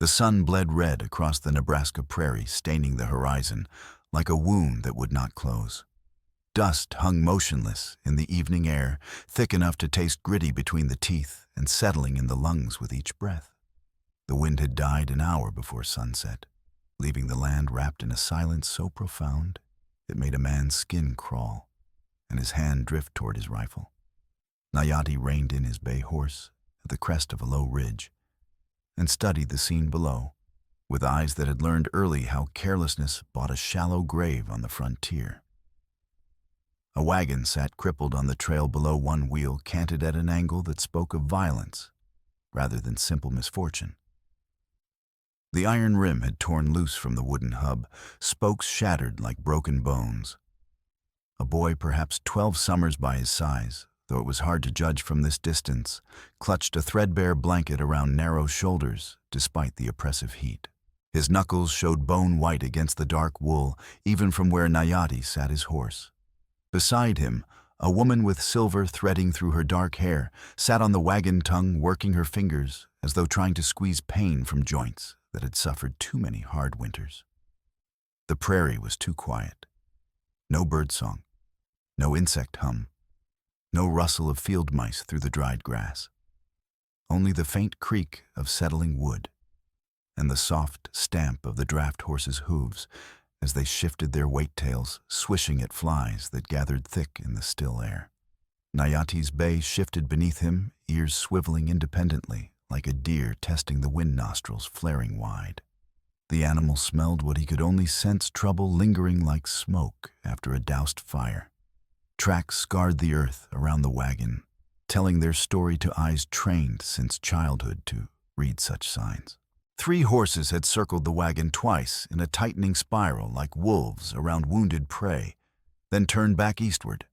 The sun bled red across the Nebraska prairie, staining the horizon like a wound that would not close. Dust hung motionless in the evening air, thick enough to taste gritty between the teeth and settling in the lungs with each breath. The wind had died an hour before sunset, leaving the land wrapped in a silence so profound it made a man's skin crawl and his hand drift toward his rifle. Nayati reined in his bay horse at the crest of a low ridge and studied the scene below, with eyes that had learned early how carelessness bought a shallow grave on the frontier. A wagon sat crippled on the trail below, one wheel canted at an angle that spoke of violence rather than simple misfortune. The iron rim had torn loose from the wooden hub, spokes shattered like broken bones. A boy, perhaps 12 summers by his size, though it was hard to judge from this distance, clutched a threadbare blanket around narrow shoulders despite the oppressive heat. His knuckles showed bone white against the dark wool, even from where Nayati sat his horse. Beside him, a woman with silver threading through her dark hair sat on the wagon tongue, working her fingers as though trying to squeeze pain from joints that had suffered too many hard winters. The prairie was too quiet. No birdsong, no insect hum, no rustle of field mice through the dried grass. Only the faint creak of settling wood and the soft stamp of the draft horses' hooves as they shifted their weight tails, swishing at flies that gathered thick in the still air. Nayati's bay shifted beneath him, ears swiveling independently, like a deer testing the wind nostrils flaring wide. The animal smelled what he could only sense, trouble lingering like smoke after a doused fire. Tracks scarred the earth around the wagon, telling their story to eyes trained since childhood to read such signs. 3 horses had circled the wagon twice in a tightening spiral like wolves around wounded prey, then turned back eastward.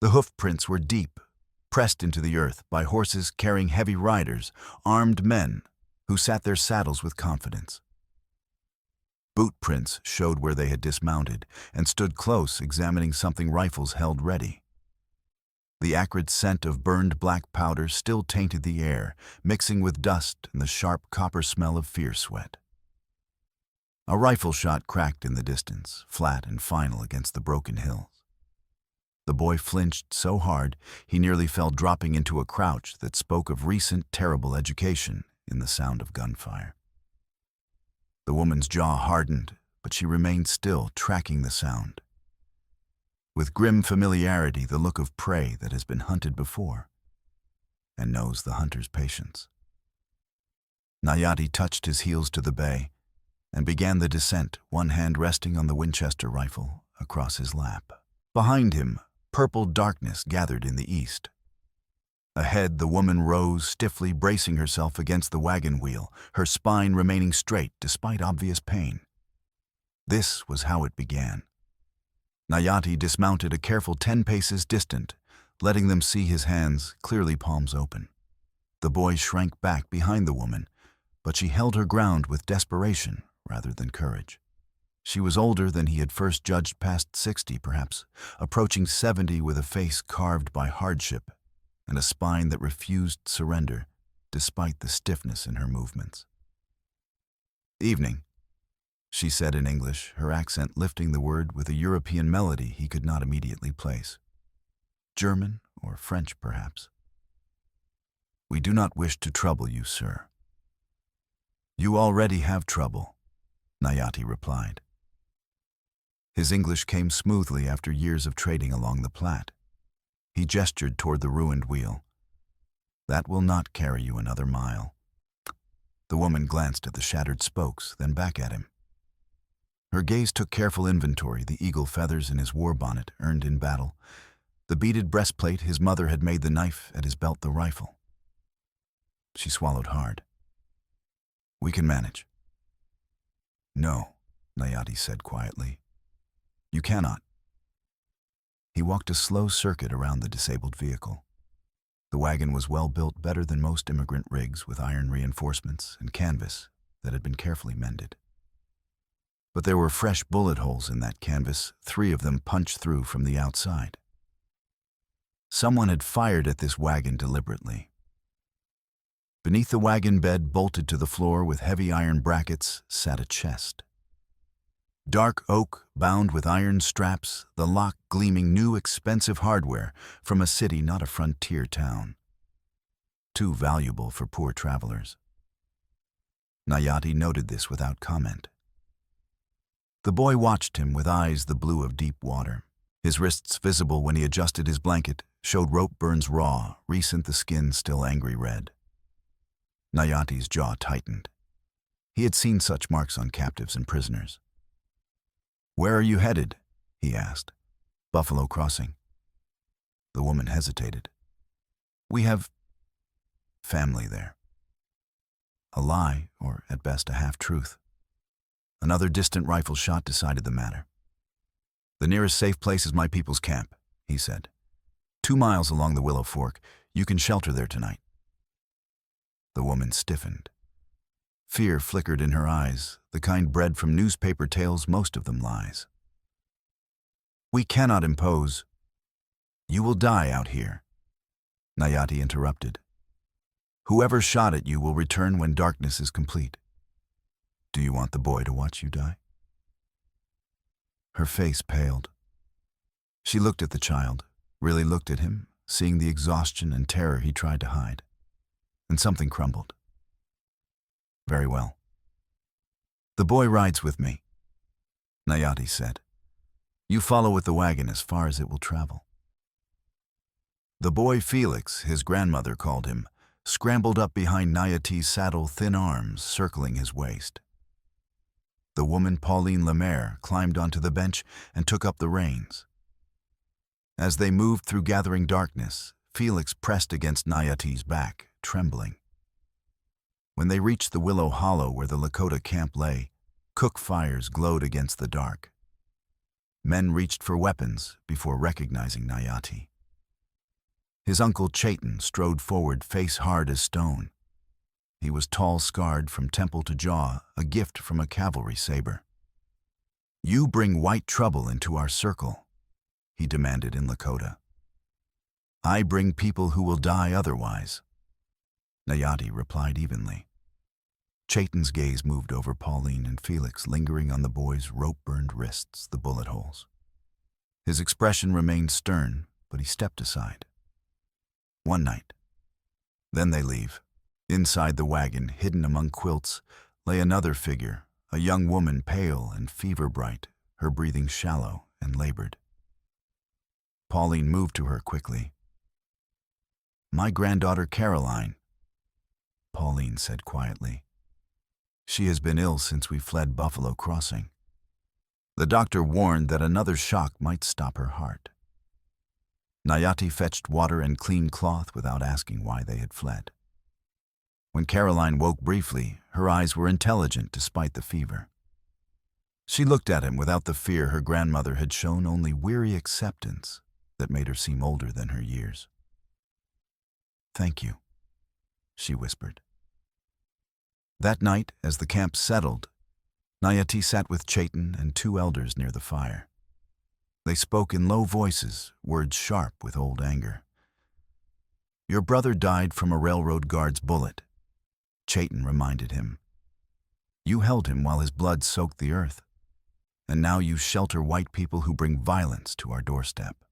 The hoof prints were deep, pressed into the earth by horses carrying heavy riders, armed men who sat their saddles with confidence. Boot prints showed where they had dismounted and stood close, examining something rifles held ready. The acrid scent of burned black powder still tainted the air, mixing with dust and the sharp copper smell of fear sweat. A rifle shot cracked in the distance, flat and final against the broken hills. The boy flinched so hard he nearly fell, dropping into a crouch that spoke of recent terrible education in the sound of gunfire. The woman's jaw hardened, but she remained still, tracking the sound. With grim familiarity, the look of prey that has been hunted before and knows the hunter's patience. Nayati touched his heels to the bay and began the descent, one hand resting on the Winchester rifle across his lap. Behind him, purple darkness gathered in the east. Ahead, the woman rose, stiffly bracing herself against the wagon wheel, her spine remaining straight despite obvious pain. This was how it began. Nayati dismounted a careful 10 paces distant, letting them see his hands, clearly palms open. The boy shrank back behind the woman, but she held her ground with desperation rather than courage. She was older than he had first judged, past 60 perhaps, approaching 70, with a face carved by hardship and a spine that refused surrender despite the stiffness in her movements. "Evening," she said in English, her accent lifting the word with a European melody he could not immediately place. German or French, perhaps. "We do not wish to trouble you, sir." "You already have trouble," Nayati replied. His English came smoothly after years of trading along the Platte. He gestured toward the ruined wheel. "That will not carry you another mile." The woman glanced at the shattered spokes, then back at him. Her gaze took careful inventory, the eagle feathers in his war bonnet earned in battle, the beaded breastplate his mother had made, the knife at his belt, the rifle. She swallowed hard. "We can manage." "No," Nayati said quietly. "You cannot." He walked a slow circuit around the disabled vehicle. The wagon was well built, better than most immigrant rigs, with iron reinforcements and canvas that had been carefully mended. But there were fresh bullet holes in that canvas, 3 of them punched through from the outside. Someone had fired at this wagon deliberately. Beneath the wagon bed, bolted to the floor with heavy iron brackets, sat a chest. Dark oak, bound with iron straps, the lock gleaming new expensive hardware from a city not a frontier town. Too valuable for poor travelers. Nayati noted this without comment. The boy watched him with eyes the blue of deep water. His wrists, visible when he adjusted his blanket, showed rope burns raw, recent the skin still angry red. Nayati's jaw tightened. He had seen such marks on captives and prisoners. "Where are you headed?" he asked. "Buffalo Crossing." The woman hesitated. "We have family there." A lie, or at best a half-truth. Another distant rifle shot decided the matter. "The nearest safe place is my people's camp," he said. 2 miles along the Willow Fork. You can shelter there tonight." The woman stiffened. Fear flickered in her eyes, the kind bred from newspaper tales, most of them lies. "We cannot impose. You will die out here," Nayati interrupted. "Whoever shot at you will return when darkness is complete. Do you want the boy to watch you die?" Her face paled. She looked at the child, really looked at him, seeing the exhaustion and terror he tried to hide. And something crumbled. "Very well. The boy rides with me," Nayati said. "You follow with the wagon as far as it will travel." The boy Felix, his grandmother called him, scrambled up behind Nayati's saddle, thin arms circling his waist. The woman Pauline Lemaire climbed onto the bench and took up the reins. As they moved through gathering darkness, Felix pressed against Nayati's back, trembling. When they reached the willow hollow where the Lakota camp lay, cook fires glowed against the dark. Men reached for weapons before recognizing Nayati. His uncle Chaitin strode forward, face hard as stone. He was tall, scarred from temple to jaw, a gift from a cavalry saber. "You bring white trouble into our circle," he demanded in Lakota. "I bring people who will die otherwise," Nayati replied evenly. Chaitin's gaze moved over Pauline and Felix, lingering on the boy's rope-burned wrists, the bullet holes. His expression remained stern, but he stepped aside. "One night. Then they leave." Inside the wagon, hidden among quilts, lay another figure, a young woman, pale and fever-bright, her breathing shallow and labored. Pauline moved to her quickly. "My granddaughter Caroline," Pauline said quietly. "She has been ill since we fled Buffalo Crossing. The doctor warned that another shock might stop her heart." Nayati fetched water and clean cloth without asking why they had fled. When Caroline woke briefly, her eyes were intelligent despite the fever. She looked at him without the fear her grandmother had shown, only weary acceptance that made her seem older than her years. "Thank you," she whispered. That night, as the camp settled, Nayati sat with Chaitin and 2 elders near the fire. They spoke in low voices, words sharp with old anger. "Your brother died from a railroad guard's bullet," Chaitin reminded him. "You held him while his blood soaked the earth, and now you shelter white people who bring violence to our doorstep."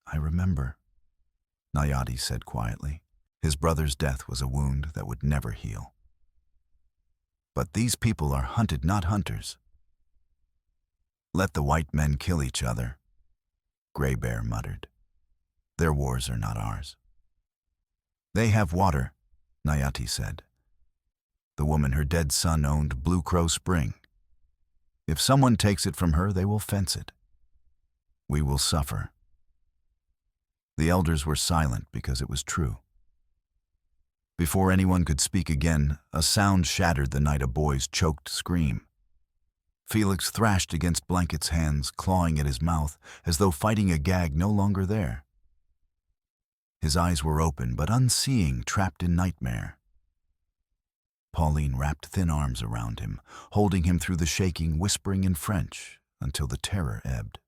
"I remember," Nayati said quietly. His brother's death was a wound that would never heal. "But these people are hunted, not hunters." "Let the white men kill each other," Gray Bear muttered. "Their wars are not ours." "They have water," Nayati said. "The woman her dead son owned Blue Crow Spring. If someone takes it from her, they will fence it. We will suffer." The elders were silent because it was true. Before anyone could speak again, a sound shattered the night, a boy's choked scream. Felix thrashed against Blanket's hands, clawing at his mouth, as though fighting a gag no longer there. His eyes were open, but unseeing, trapped in nightmare. Pauline wrapped thin arms around him, holding him through the shaking, whispering in French, until the terror ebbed.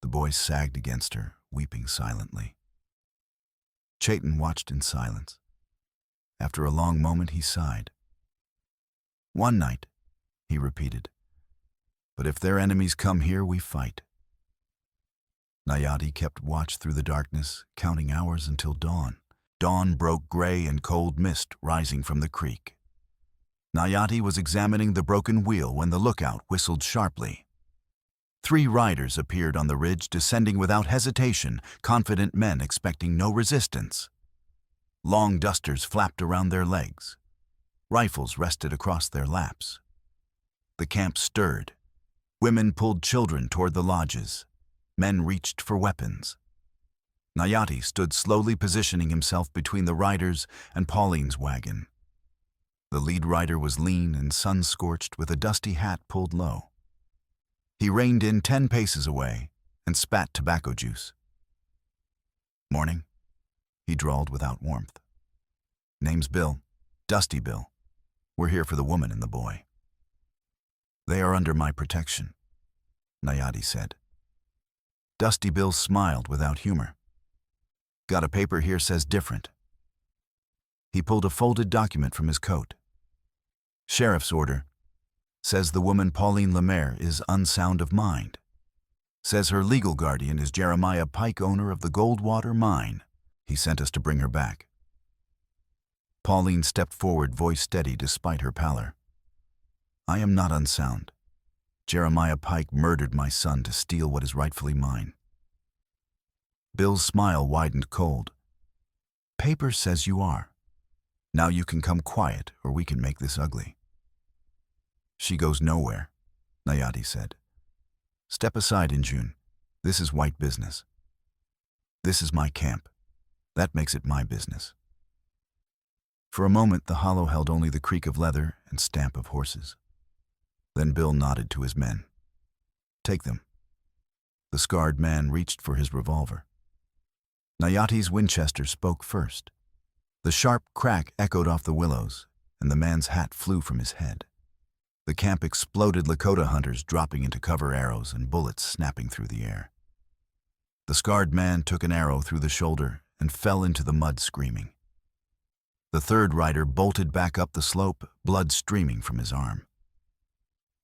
The boy sagged against her, weeping silently. Chaitin watched in silence. After a long moment, he sighed. "One night," he repeated. "But if their enemies come here, we fight." Nayati kept watch through the darkness, counting hours until dawn. Dawn broke gray and cold mist rising from the creek. Nayati was examining the broken wheel when the lookout whistled sharply. 3 riders appeared on the ridge, descending without hesitation, confident men expecting no resistance. Long dusters flapped around their legs. Rifles rested across their laps. The camp stirred. Women pulled children toward the lodges. Men reached for weapons. Nayati stood slowly positioning himself between the riders and Pauline's wagon. The lead rider was lean and sun-scorched with a dusty hat pulled low. He reined in 10 paces away and spat tobacco juice. "Morning," he drawled without warmth. "Name's Bill, Dusty Bill. We're here for the woman and the boy." "They are under my protection," Nayati said. Dusty Bill smiled without humor. "Got a paper here says different." He pulled a folded document from his coat. "Sheriff's order. Says the woman Pauline Lemaire is unsound of mind. Says her legal guardian is Jeremiah Pike, owner of the Goldwater mine. He sent us to bring her back." Pauline stepped forward, voice steady despite her pallor. "I am not unsound. Jeremiah Pike murdered my son to steal what is rightfully mine." Bill's smile widened cold. "Paper says you are. Now you can come quiet, or we can make this ugly." "She goes nowhere," Nayati said. "Step aside, Injun. This is white business. This is my camp. That makes it my business." For a moment, the hollow held only the creak of leather and stamp of horses. Then Bill nodded to his men. "Take them." The scarred man reached for his revolver. Nayati's Winchester spoke first. The sharp crack echoed off the willows, and the man's hat flew from his head. The camp exploded, Lakota hunters dropping into cover, arrows and bullets snapping through the air. The scarred man took an arrow through the shoulder and fell into the mud screaming. The third rider bolted back up the slope, blood streaming from his arm.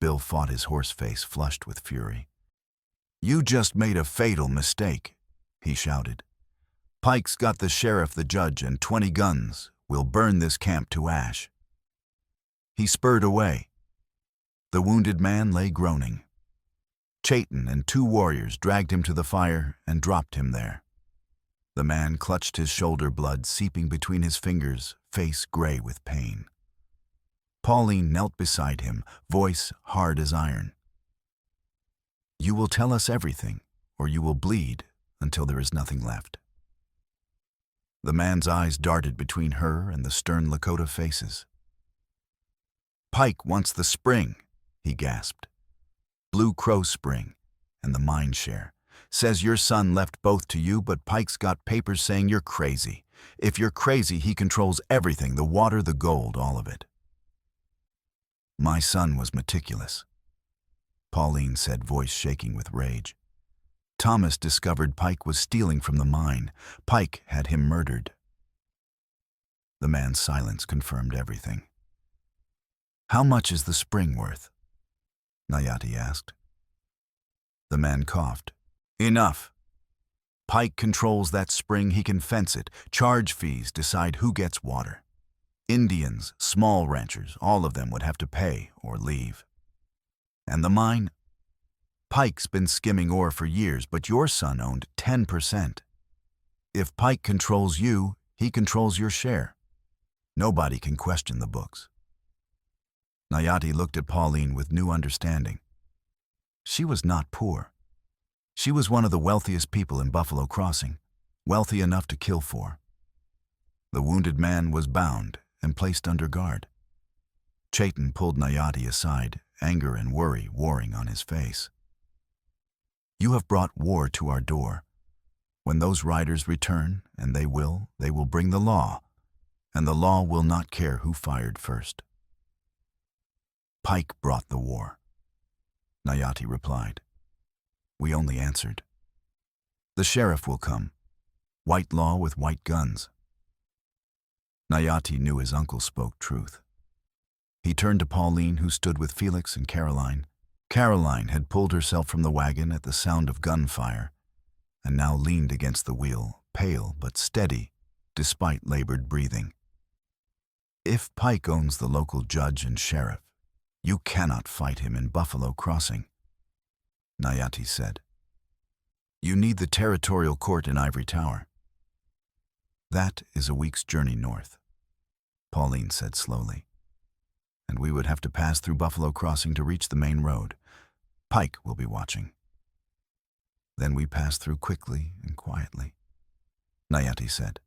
Bill fought, his horse face flushed with fury. "You just made a fatal mistake," he shouted. "Pike's got the sheriff, the judge, and 20 guns. We'll burn this camp to ash." He spurred away. The wounded man lay groaning. Chayton and 2 warriors dragged him to the fire and dropped him there. The man clutched his shoulder, blood seeping between his fingers, face gray with pain. Pauline knelt beside him, voice hard as iron. "You will tell us everything, or you will bleed until there is nothing left." The man's eyes darted between her and the stern Lakota faces. "Pike wants the spring," he gasped. "Blue Crow Spring and the mine share. Says your son left both to you, but Pike's got papers saying you're crazy. If you're crazy, he controls everything, the water, the gold, all of it." "My son was meticulous," Pauline said, voice shaking with rage. "Thomas discovered Pike was stealing from the mine. Pike had him murdered." The man's silence confirmed everything. "How much is the spring worth?" Nayati asked. The man coughed. "Enough. Pike controls that spring, he can fence it, charge fees, decide who gets water. Indians, small ranchers, all of them would have to pay or leave. And the mine? Pike's been skimming ore for years, but your son owned 10%. If Pike controls you, he controls your share. Nobody can question the books." Nayati looked at Pauline with new understanding. She was not poor. She was one of the wealthiest people in Buffalo Crossing, wealthy enough to kill for. The wounded man was bound and placed under guard. Chayton pulled Nayati aside, anger and worry warring on his face. "You have brought war to our door. When those riders return, and they will bring the law, and the law will not care who fired first." "Pike brought the war," Nayati replied. "We only answered. The sheriff will come, white law with white guns." Nayati knew his uncle spoke truth. He turned to Pauline, who stood with Felix and Caroline. Caroline had pulled herself from the wagon at the sound of gunfire, and now leaned against the wheel, pale but steady, despite labored breathing. "If Pike owns the local judge and sheriff, you cannot fight him in Buffalo Crossing," Nayati said. "You need the territorial court in Ivory Tower." "That is a week's journey north," Pauline said slowly. "And we would have to pass through Buffalo Crossing to reach the main road. Pike will be watching." "Then we pass through quickly and quietly," Nayati said.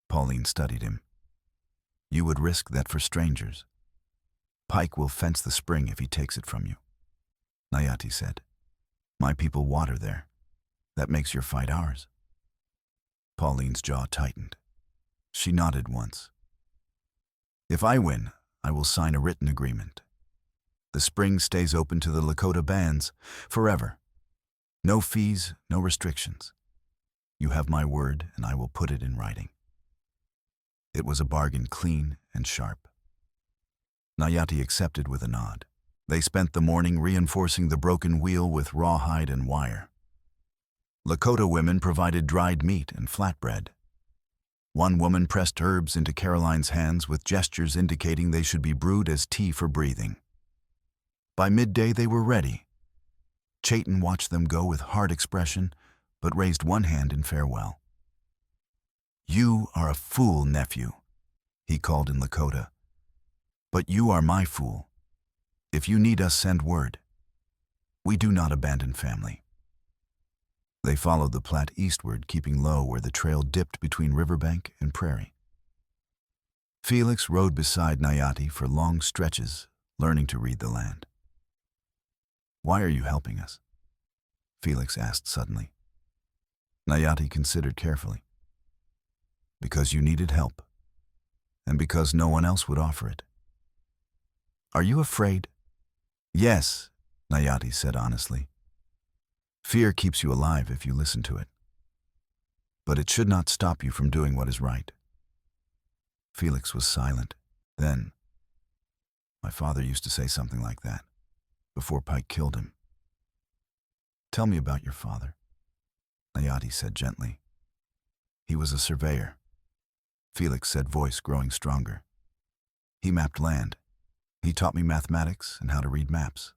Pauline studied him. "You would risk that for strangers. Pike will fence the spring if he takes it from you," Nayati said. "My people water there. That makes your fight ours." Pauline's jaw tightened. She nodded once. "If I win, I will sign a written agreement. The spring stays open to the Lakota bands forever. No fees, no restrictions. You have my word, and I will put it in writing." It was a bargain, clean and sharp. Nayati accepted with a nod. They spent the morning reinforcing the broken wheel with rawhide and wire. Lakota women provided dried meat and flatbread. One woman pressed herbs into Caroline's hands with gestures indicating they should be brewed as tea for breathing. By midday they were ready. Chayton watched them go with hard expression, but raised one hand in farewell. "You are a fool, nephew," he called in Lakota. "But you are my fool. If you need us, send word. We do not abandon family." They followed the Platte eastward, keeping low where the trail dipped between riverbank and prairie. Felix rode beside Nayati for long stretches, learning to read the land. "Why are you helping us?" Felix asked suddenly. Nayati considered carefully. "Because you needed help, and because no one else would offer it." "Are you afraid?" "Yes," Nayati said honestly. "Fear keeps you alive if you listen to it. But it should not stop you from doing what is right." Felix was silent. Then, "My father used to say something like that, before Pike killed him." "Tell me about your father," Nayati said gently. "He was a surveyor," Felix said, voice growing stronger. "He mapped land. He taught me mathematics and how to read maps.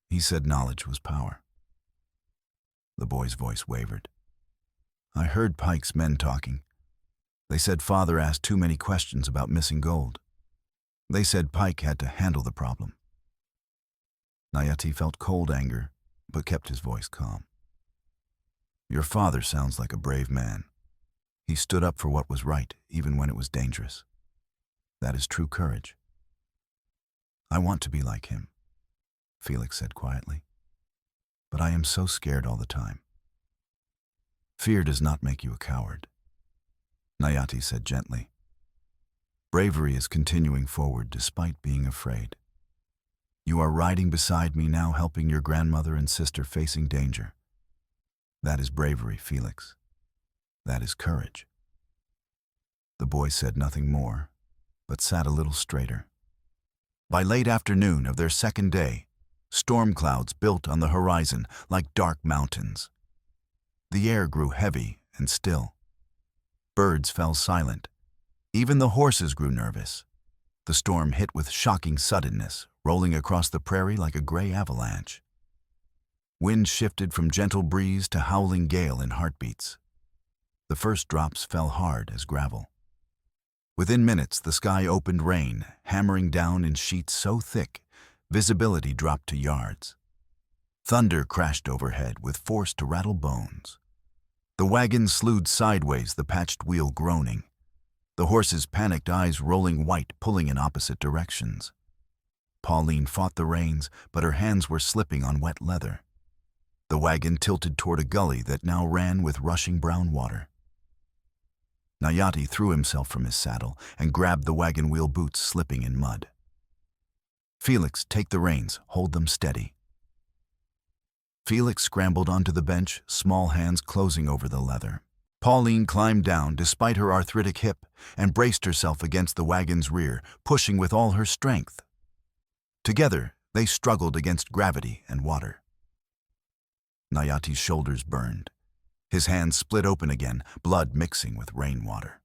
He said knowledge was power." The boy's voice wavered. "I heard Pike's men talking. They said father asked too many questions about missing gold. They said Pike had to handle the problem." Nayati felt cold anger, but kept his voice calm. "Your father sounds like a brave man. He stood up for what was right, even when it was dangerous. That is true courage." "I want to be like him," Felix said quietly. "But I am so scared all the time." "Fear does not make you a coward," Nayati said gently. "Bravery is continuing forward despite being afraid. You are riding beside me now, helping your grandmother and sister facing danger. That is bravery, Felix. That is courage." The boy said nothing more, but sat a little straighter. By late afternoon of their second day, storm clouds built on the horizon like dark mountains. The air grew heavy and still. Birds fell silent. Even the horses grew nervous. The storm hit with shocking suddenness, rolling across the prairie like a gray avalanche. Wind shifted from gentle breeze to howling gale in heartbeats. The first drops fell hard as gravel. Within minutes, the sky opened rain, hammering down in sheets so thick, visibility dropped to yards. Thunder crashed overhead with force to rattle bones. The wagon slewed sideways, the patched wheel groaning. The horses' panicked eyes rolling white, pulling in opposite directions. Pauline fought the reins, but her hands were slipping on wet leather. The wagon tilted toward a gully that now ran with rushing brown water. Nayati threw himself from his saddle and grabbed the wagon wheel boots slipping in mud. "Felix, take the reins, hold them steady." Felix scrambled onto the bench, small hands closing over the leather. Pauline climbed down despite her arthritic hip and braced herself against the wagon's rear, pushing with all her strength. Together, they struggled against gravity and water. Nayati's shoulders burned. His hands split open again, blood mixing with rainwater.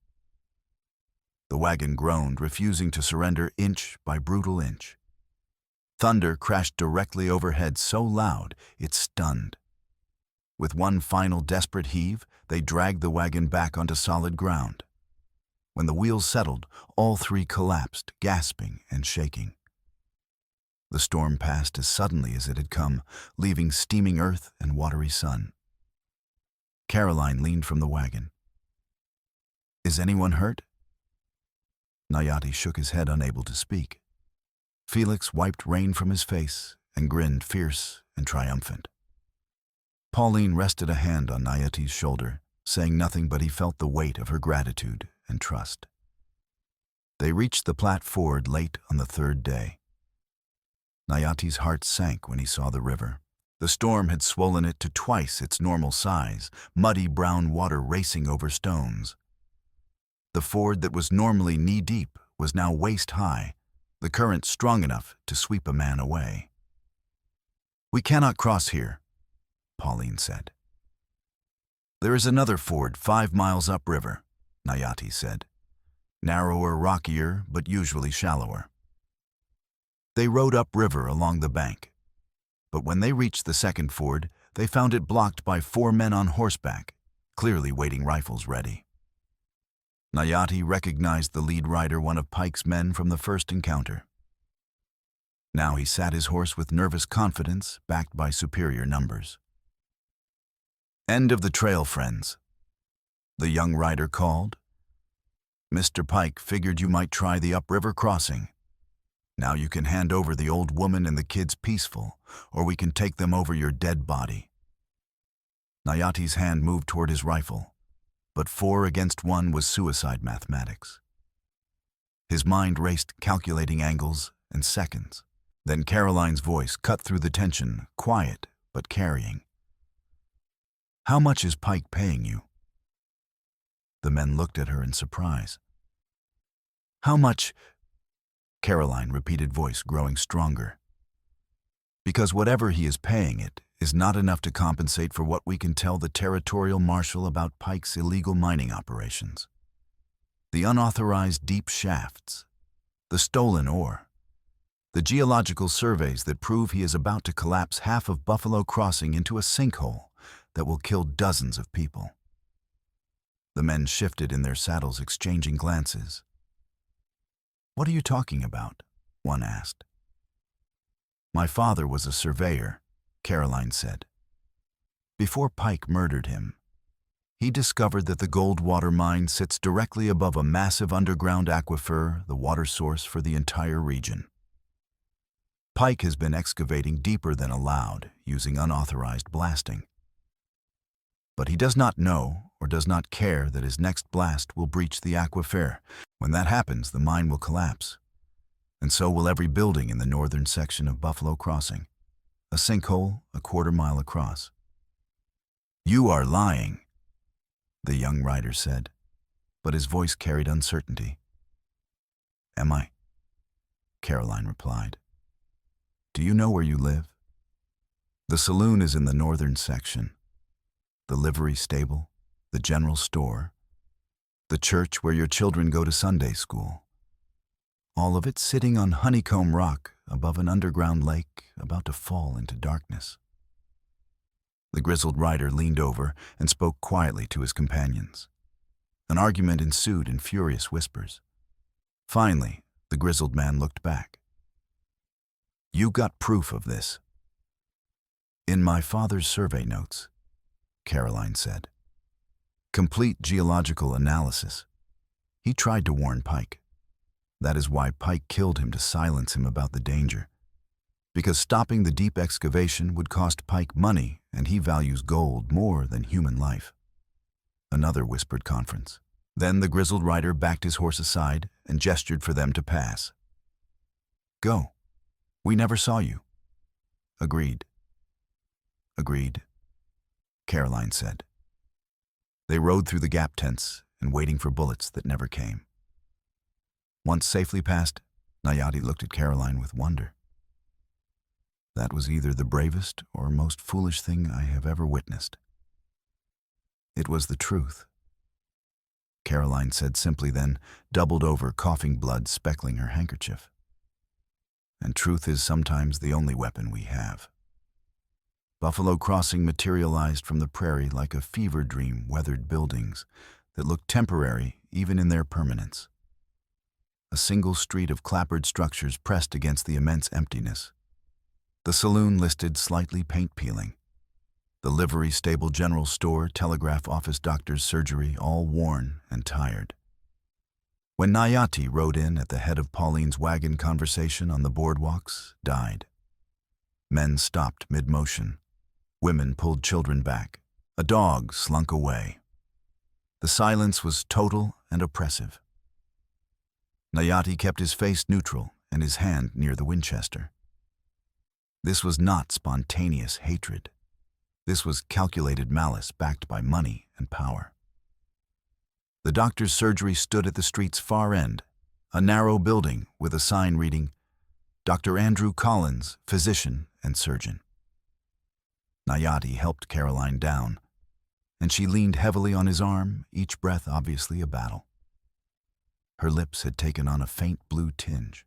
The wagon groaned, refusing to surrender inch by brutal inch. Thunder crashed directly overhead so loud it stunned. With one final desperate heave, they dragged the wagon back onto solid ground. When the wheels settled, all three collapsed, gasping and shaking. The storm passed as suddenly as it had come, leaving steaming earth and watery sun. Caroline leaned from the wagon. "Is anyone hurt?" Nayati shook his head, unable to speak. Felix wiped rain from his face and grinned fierce and triumphant. Pauline rested a hand on Nayati's shoulder, saying nothing, but he felt the weight of her gratitude and trust. They reached the Platte Ford late on the third day. Nayati's heart sank when he saw the river. The storm had swollen it to twice its normal size, muddy brown water racing over stones. The ford that was normally knee-deep was now waist-high, the current strong enough to sweep a man away. "We cannot cross here," Pauline said. "There is another ford 5 miles upriver," Nayati said. "Narrower, rockier, but usually shallower." They rode upriver along the bank. But when they reached the second ford, they found it blocked by 4 men on horseback, clearly waiting, rifles ready. Nayati recognized the lead rider, one of Pike's men from the first encounter. Now he sat his horse with nervous confidence, backed by superior numbers. "End of the trail, friends," the young rider called. "Mr. Pike figured you might try the upriver crossing. Now you can hand over the old woman and the kids peaceful, or we can take them over your dead body." Nayati's hand moved toward his rifle, but 4 against 1 was suicide mathematics. His mind raced, calculating angles and seconds. Then Caroline's voice cut through the tension, quiet but carrying. "How much is Pike paying you?" The men looked at her in surprise. "How much?" Caroline repeated, voice growing stronger. "Because whatever he is paying it is not enough to compensate for what we can tell the territorial marshal about Pike's illegal mining operations. The unauthorized deep shafts, the stolen ore, the geological surveys that prove he is about to collapse half of Buffalo Crossing into a sinkhole that will kill dozens of people." The men shifted in their saddles, exchanging glances. "What are you talking about?" one asked. "My father was a surveyor," Caroline said. "Before Pike murdered him, he discovered that the Goldwater mine sits directly above a massive underground aquifer, the water source for the entire region. Pike has been excavating deeper than allowed, using unauthorized blasting. But he does not know or does not care that his next blast will breach the aquifer. When that happens, the mine will collapse, and so will every building in the northern section of Buffalo Crossing, a sinkhole a 1/4 mile across." "You are lying," the young rider said, but his voice carried uncertainty. "Am I?" Caroline replied. "Do you know where you live?" "The saloon is in the northern section. The livery stable, the general store, the church where your children go to Sunday school. All of it sitting on honeycomb rock above an underground lake about to fall into darkness." The grizzled rider leaned over and spoke quietly to his companions. An argument ensued in furious whispers. Finally, the grizzled man looked back. "You got proof of this?" "In my father's survey notes," Caroline said. "Complete geological analysis. He tried to warn Pike. That is why Pike killed him, to silence him about the danger. Because stopping the deep excavation would cost Pike money, and he values gold more than human life." Another whispered conference. Then the grizzled rider backed his horse aside and gestured for them to pass. "Go. We never saw you." "Agreed." "Agreed," Caroline said. They rode through the gap tents and waiting for bullets that never came. Once safely past, Nayati looked at Caroline with wonder. That was either the bravest or most foolish thing I have ever witnessed. It was the truth. Caroline said simply, then doubled over, coughing blood speckling her handkerchief. And truth is sometimes the only weapon we have. Buffalo Crossing materialized from the prairie like a fever dream, weathered buildings that looked temporary even in their permanence. A single street of clapboard structures pressed against the immense emptiness. The saloon listed slightly paint peeling. The livery stable, general store, telegraph office, doctor's surgery, all worn and tired. When Nayati rode in at the head of Pauline's wagon, conversation on the boardwalks died. Men stopped mid-motion. Women pulled children back. A dog slunk away. The silence was total and oppressive. Nayati kept his face neutral and his hand near the Winchester. This was not spontaneous hatred. This was calculated malice backed by money and power. The doctor's surgery stood at the street's far end, a narrow building with a sign reading, Dr. Andrew Collins, physician and surgeon. Nayati helped Caroline down, and she leaned heavily on his arm, each breath obviously a battle. Her lips had taken on a faint blue tinge.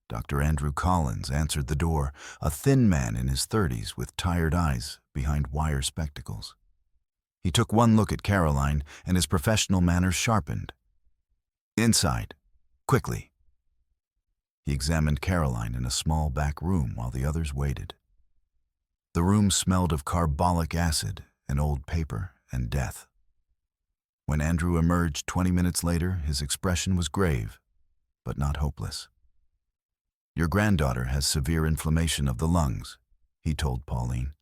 Dr. Andrew Collins answered the door, a thin man in his 30s with tired eyes behind wire spectacles. He took one look at Caroline, and his professional manner sharpened. Inside, quickly. He examined Caroline in a small back room while the others waited. The room smelled of carbolic acid and old paper and death. When Andrew emerged 20 minutes later, his expression was grave, but not hopeless. Your granddaughter has severe inflammation of the lungs, he told Pauline.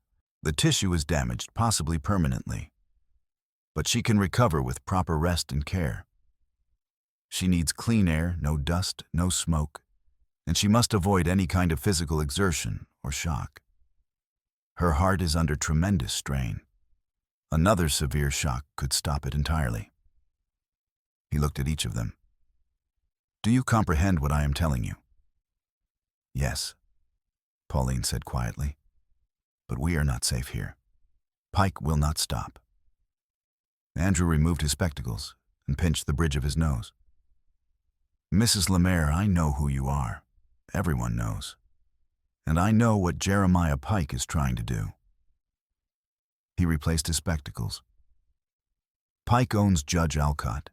The tissue is damaged, possibly permanently. But she can recover with proper rest and care. She needs clean air, no dust, no smoke, and she must avoid any kind of physical exertion or shock. Her heart is under tremendous strain. Another severe shock could stop it entirely. He looked at each of them. Do you comprehend what I am telling you? Yes, Pauline said quietly. But we are not safe here. Pike will not stop. Andrew removed his spectacles and pinched the bridge of his nose. Mrs. Lemaire, I know who you are. Everyone knows. And I know what Jeremiah Pike is trying to do. He replaced his spectacles. Pike owns Judge Alcott.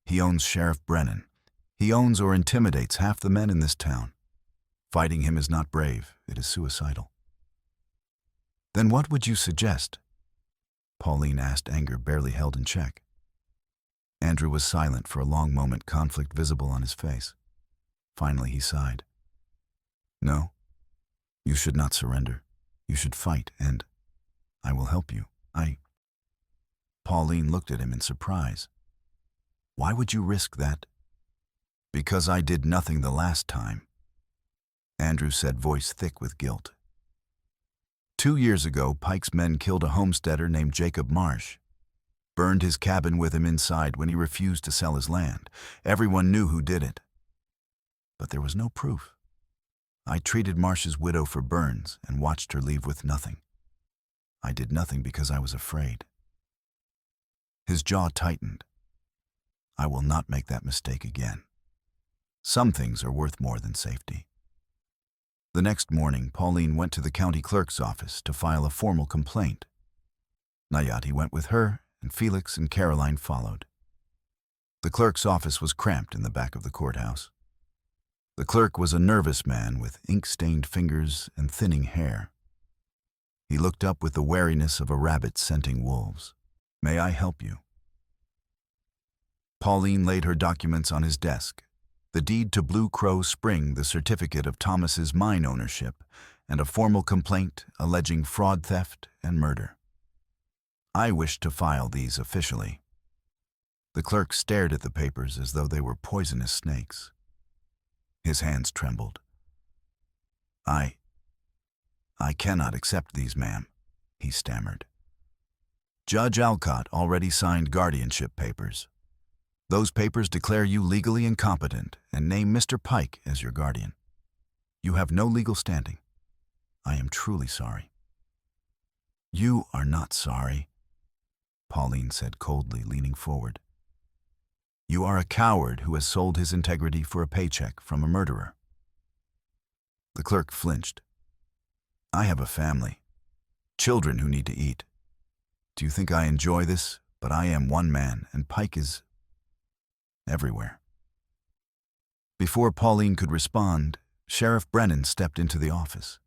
He owns Sheriff Brennan. He owns or intimidates half the men in this town. Fighting him is not brave, it is suicidal. Then what would you suggest? Pauline asked, anger barely held in check. Andrew was silent for a long moment, conflict visible on his face. Finally he sighed. No, you should not surrender. You should fight, and I will help you. Pauline looked at him in surprise. Why would you risk that? Because I did nothing the last time, Andrew said, voice thick with guilt. 2 years ago, Pike's men killed a homesteader named Jacob Marsh, burned his cabin with him inside when he refused to sell his land. Everyone knew who did it. But there was no proof. I treated Marsh's widow for burns and watched her leave with nothing. I did nothing because I was afraid. His jaw tightened. I will not make that mistake again. Some things are worth more than safety. The next morning, Pauline went to the county clerk's office to file a formal complaint. Nayati went with her, and Felix and Caroline followed. The clerk's office was cramped in the back of the courthouse. The clerk was a nervous man with ink-stained fingers and thinning hair. He looked up with the wariness of a rabbit scenting wolves. May I help you? Pauline laid her documents on his desk. The deed to Blue Crow Spring, the certificate of Thomas's mine ownership, and a formal complaint alleging fraud, theft, and murder. I wish to file these officially. The clerk stared at the papers as though they were poisonous snakes. His hands trembled. I cannot accept these, ma'am, he stammered. Judge Alcott already signed guardianship papers. Those papers declare you legally incompetent and name Mr. Pike as your guardian. You have no legal standing. I am truly sorry." "You are not sorry," Pauline said coldly, leaning forward. "You are a coward who has sold his integrity for a paycheck from a murderer." The clerk flinched. "I have a family, children who need to eat. Do you think I enjoy this? But I am one man, and Pike is everywhere." Before Pauline could respond, Sheriff Brennan stepped into the office.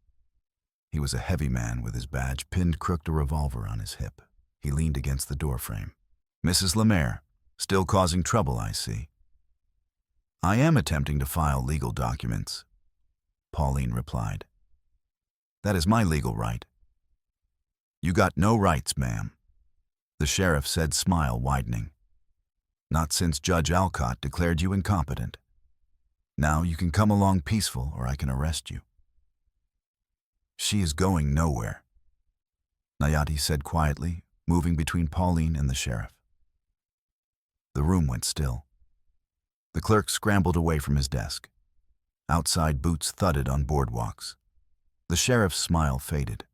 He was a heavy man with his badge pinned crooked, a revolver on his hip. He leaned against the doorframe. "Mrs. Lemaire, still causing trouble, I see." "I am attempting to file legal documents," Pauline replied. "That is my legal right." "You got no rights, ma'am," the sheriff said, smile widening. "Not since Judge Alcott declared you incompetent. Now you can come along peaceful or I can arrest you." "She is going nowhere," Nayati said quietly, moving between Pauline and the sheriff. The room went still. The clerk scrambled away from his desk. Outside, boots thudded on boardwalks. The sheriff's smile faded.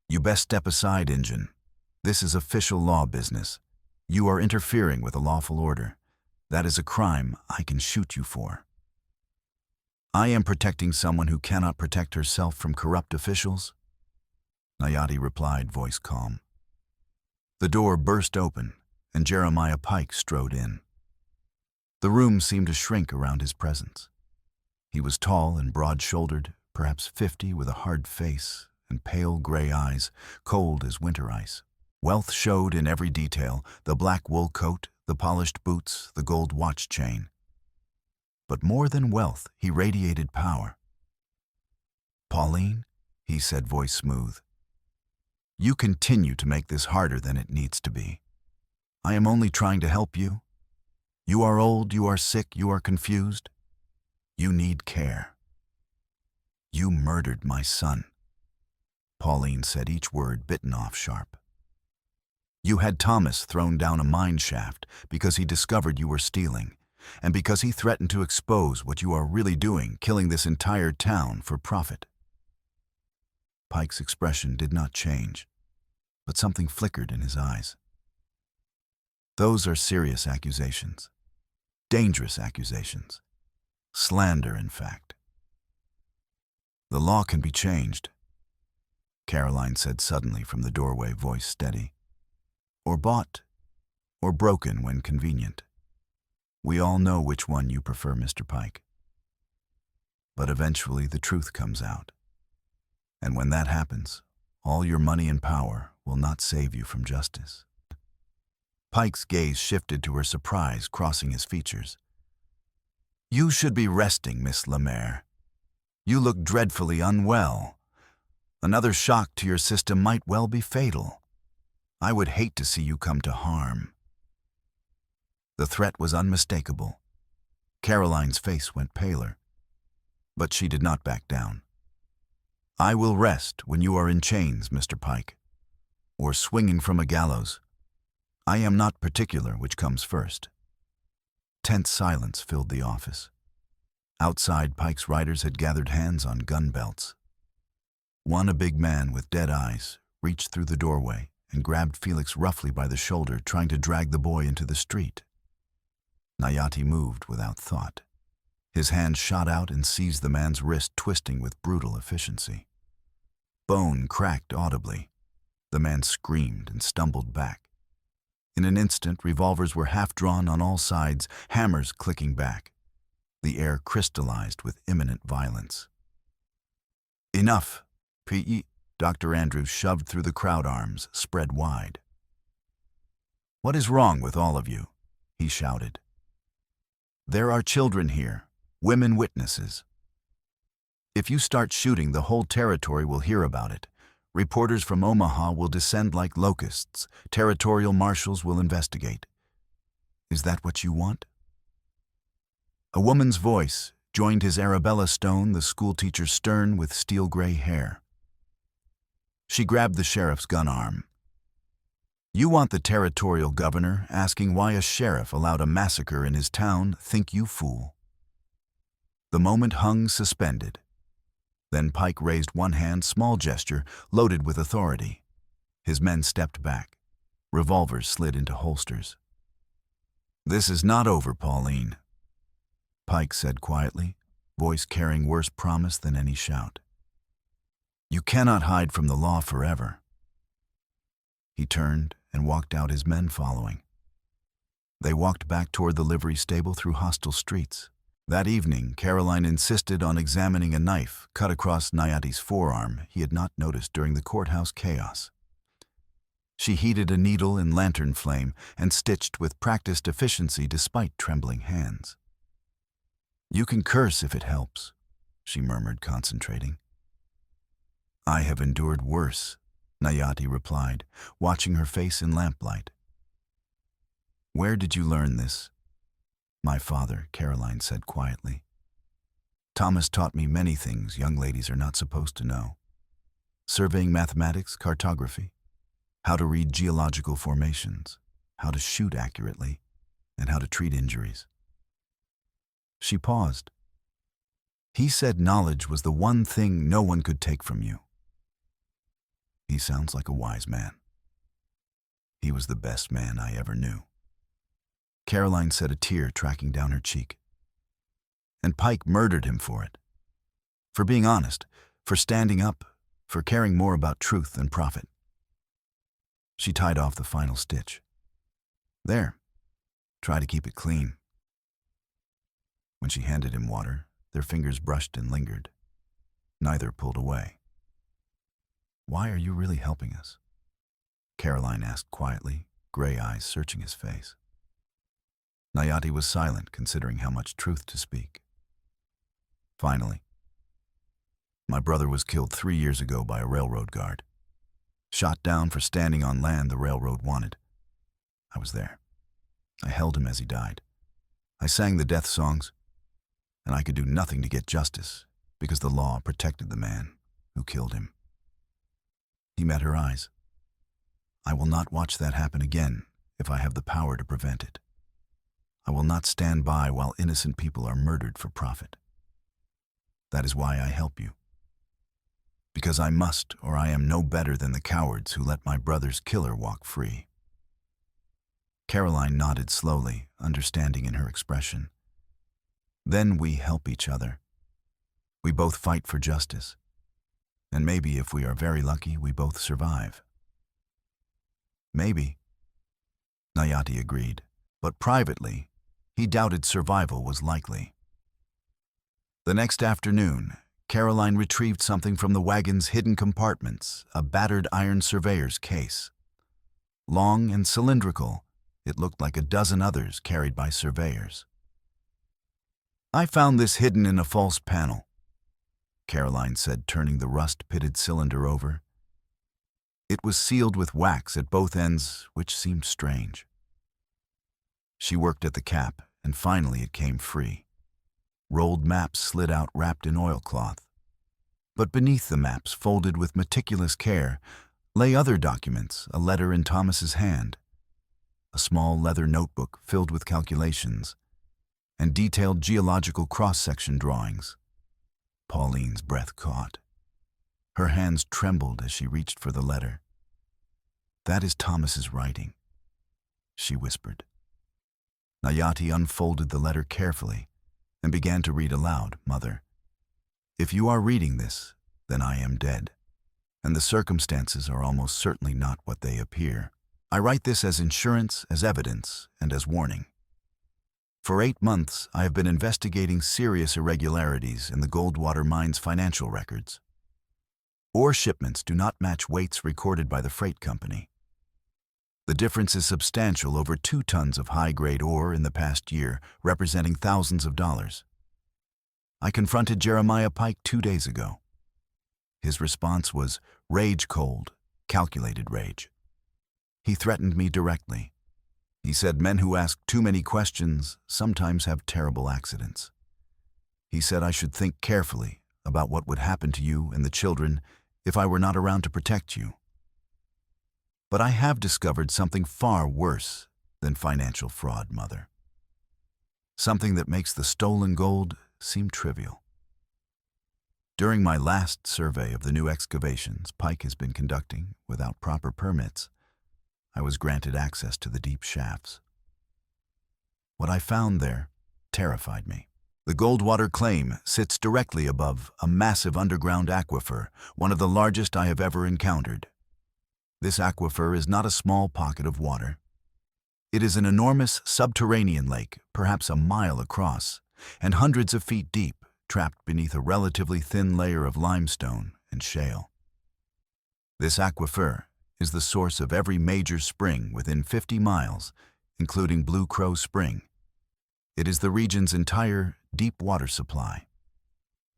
"You best step aside, Injun. This is official law business. You are interfering with a lawful order. That is a crime I can shoot you for." "I am protecting someone who cannot protect herself from corrupt officials," Nayati replied, voice calm. The door burst open, and Jeremiah Pike strode in. The room seemed to shrink around his presence. He was tall and broad-shouldered, perhaps 50, with a hard face and pale gray eyes, cold as winter ice. Wealth showed in every detail: the black wool coat, the polished boots, the gold watch chain. But more than wealth, he radiated power. "Pauline," he said, voice smooth, "you continue to make this harder than it needs to be. I am only trying to help you. You are old, you are sick, you are confused. You need care. You murdered my son," Pauline said, each word bitten off sharp. "You had Thomas thrown down a mine shaft because he discovered you were stealing, and because he threatened to expose what you are really doing, killing this entire town for profit." Pike's expression did not change, but something flickered in his eyes. "Those are serious accusations. Dangerous accusations. Slander, in fact. The law can be changed," Caroline said suddenly from the doorway, voice steady. "Or bought, or broken when convenient. We all know which one you prefer, Mr. Pike. But eventually the truth comes out. And when that happens, all your money and power will not save you from justice." Pike's gaze shifted to her surprise, crossing his features. "You should be resting, Miss Lemaire. You look dreadfully unwell. Another shock to your system might well be fatal. I would hate to see you come to harm." The threat was unmistakable. Caroline's face went paler, but she did not back down. "I will rest when you are in chains, Mr. Pike, or swinging from a gallows. I am not particular which comes first." Tense silence filled the office. Outside, Pike's riders had gathered hands on gun belts. One, a big man with dead eyes, reached through the doorway and grabbed Felix roughly by the shoulder, trying to drag the boy into the street. Nayati moved without thought. His hand shot out and seized the man's wrist, twisting with brutal efficiency. Bone cracked audibly. The man screamed and stumbled back. In an instant, revolvers were half-drawn on all sides, hammers clicking back. The air crystallized with imminent violence. "Enough, P.E." Dr. Andrews shoved through the crowd, arms spread wide. "What is wrong with all of you?" he shouted. "There are children here, women witnesses. If you start shooting, the whole territory will hear about it. Reporters from Omaha will descend like locusts. Territorial marshals will investigate. Is that what you want?" A woman's voice joined his. Arabella Stone, the schoolteacher, stern with steel-gray hair. She grabbed the sheriff's gun arm. You want the territorial governor asking why a sheriff allowed a massacre in his town? Think you fool. The moment hung suspended. Then Pike raised one hand, small gesture, loaded with authority. His men stepped back. Revolvers slid into holsters. "This is not over, Pauline," Pike said quietly, voice carrying worse promise than any shout. "You cannot hide from the law forever." He turned and walked out, his men following. They walked back toward the livery stable through hostile streets. That evening, Caroline insisted on examining a knife cut across Nayati's forearm he had not noticed during the courthouse chaos. She heated a needle in lantern flame and stitched with practiced efficiency despite trembling hands. "You can curse if it helps," she murmured, concentrating. "I have endured worse," Nayati replied, watching her face in lamplight. "Where did you learn this?" "My father," Caroline said quietly. "Thomas taught me many things young ladies are not supposed to know. Surveying mathematics, cartography, how to read geological formations, how to shoot accurately, and how to treat injuries." She paused. "He said knowledge was the one thing no one could take from you." "He sounds like a wise man." "He was the best man I ever knew." Caroline said, a tear tracking down her cheek. "And Pike murdered him for it. For being honest, for standing up, for caring more about truth than profit." She tied off the final stitch. "There, try to keep it clean." When she handed him water, their fingers brushed and lingered. Neither pulled away. "Why are you really helping us?" Caroline asked quietly, gray eyes searching his face. Nayati was silent, considering how much truth to speak. Finally, "My brother was killed 3 years ago by a railroad guard. Shot down for standing on land the railroad wanted. I was there. I held him as he died. I sang the death songs, and I could do nothing to get justice because the law protected the man who killed him." He met her eyes. "I will not watch that happen again if I have the power to prevent it. I will not stand by while innocent people are murdered for profit. That is why I help you. Because I must, or I am no better than the cowards who let my brother's killer walk free." Caroline nodded slowly, understanding in her expression. "Then we help each other. We both fight for justice. And maybe, if we are very lucky, we both survive." "Maybe," Nayati agreed, but privately, he doubted survival was likely. The next afternoon, Caroline retrieved something from the wagon's hidden compartments, a battered iron surveyor's case. Long and cylindrical, it looked like a dozen others carried by surveyors. "I found this hidden in a false panel," Caroline said, turning the rust-pitted cylinder over. It was sealed with wax at both ends, which seemed strange. She worked at the cap, and finally it came free. Rolled maps slid out wrapped in oilcloth. But beneath the maps, folded with meticulous care, lay other documents, a letter in Thomas's hand, a small leather notebook filled with calculations, and detailed geological cross-section drawings. Pauline's breath caught. Her hands trembled as she reached for the letter. "That is Thomas's writing," she whispered. Nayati unfolded the letter carefully and began to read aloud. "Mother, if you are reading this, then I am dead, and the circumstances are almost certainly not what they appear. I write this as insurance, as evidence, and as warning. For 8 months, I have been investigating serious irregularities in the Goldwater mine's financial records. Ore shipments do not match weights recorded by the freight company. The difference is substantial, over 2 tons of high-grade ore in the past year, representing thousands of dollars. I confronted Jeremiah Pike 2 days ago. His response was rage-cold, calculated rage. He threatened me directly. He said men who ask too many questions sometimes have terrible accidents. He said I should think carefully about what would happen to you and the children if I were not around to protect you. But I have discovered something far worse than financial fraud, Mother. Something that makes the stolen gold seem trivial. During my last survey of the new excavations Pike has been conducting without proper permits, I was granted access to the deep shafts. What I found there terrified me. The Goldwater claim sits directly above a massive underground aquifer, one of the largest I have ever encountered. This aquifer is not a small pocket of water. It is an enormous subterranean lake, perhaps a mile across, and hundreds of feet deep, trapped beneath a relatively thin layer of limestone and shale. This aquifer is the source of every major spring within 50 miles, including Blue Crow Spring. It is the region's entire deep water supply.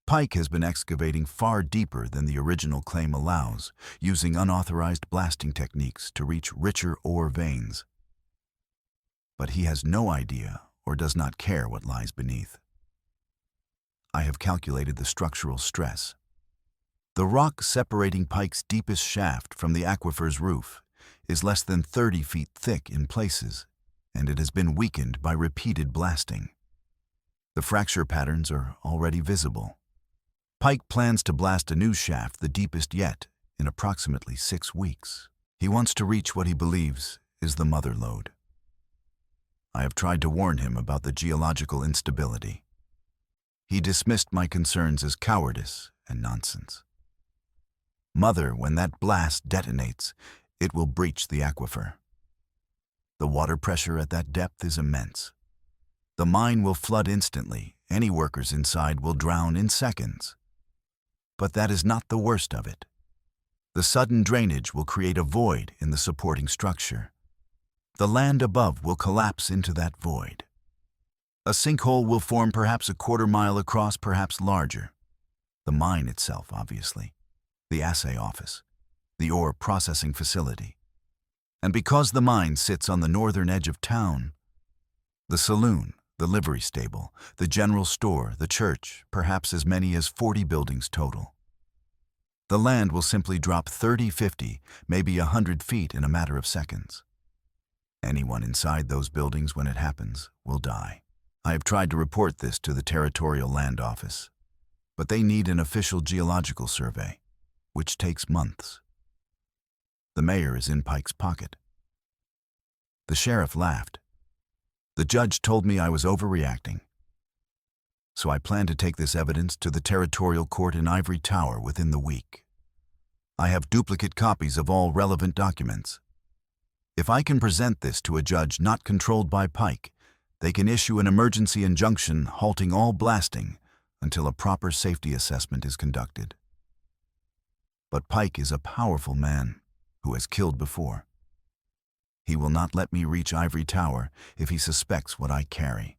Pike has been excavating far deeper than the original claim allows, using unauthorized blasting techniques to reach richer ore veins. But he has no idea or does not care what lies beneath. I have calculated the structural stress. The rock separating Pike's deepest shaft from the aquifer's roof is less than 30 feet thick in places, and it has been weakened by repeated blasting. The fracture patterns are already visible. Pike plans to blast a new shaft, the deepest yet, in approximately 6 weeks. He wants to reach what he believes is the mother lode. I have tried to warn him about the geological instability. He dismissed my concerns as cowardice and nonsense. Mother, when that blast detonates, it will breach the aquifer. The water pressure at that depth is immense. The mine will flood instantly. Any workers inside will drown in seconds. But that is not the worst of it. The sudden drainage will create a void in the supporting structure. The land above will collapse into that void. A sinkhole will form perhaps a quarter mile across, perhaps larger. The mine itself, obviously. The assay office. The ore processing facility. And because the mine sits on the northern edge of town, the saloon, the livery stable, the general store, the church, perhaps as many as 40 buildings total. The land will simply drop 30, 50, maybe 100 feet in a matter of seconds. Anyone inside those buildings when it happens will die. I have tried to report this to the Territorial Land Office, but they need an official geological survey, which takes months. The mayor is in Pike's pocket. The sheriff laughed. The judge told me I was overreacting. So I plan to take this evidence to the Territorial Court in Ivory Tower within the week. I have duplicate copies of all relevant documents. If I can present this to a judge not controlled by Pike, they can issue an emergency injunction halting all blasting until a proper safety assessment is conducted. But Pike is a powerful man who has killed before. He will not let me reach Ivory Tower if he suspects what I carry.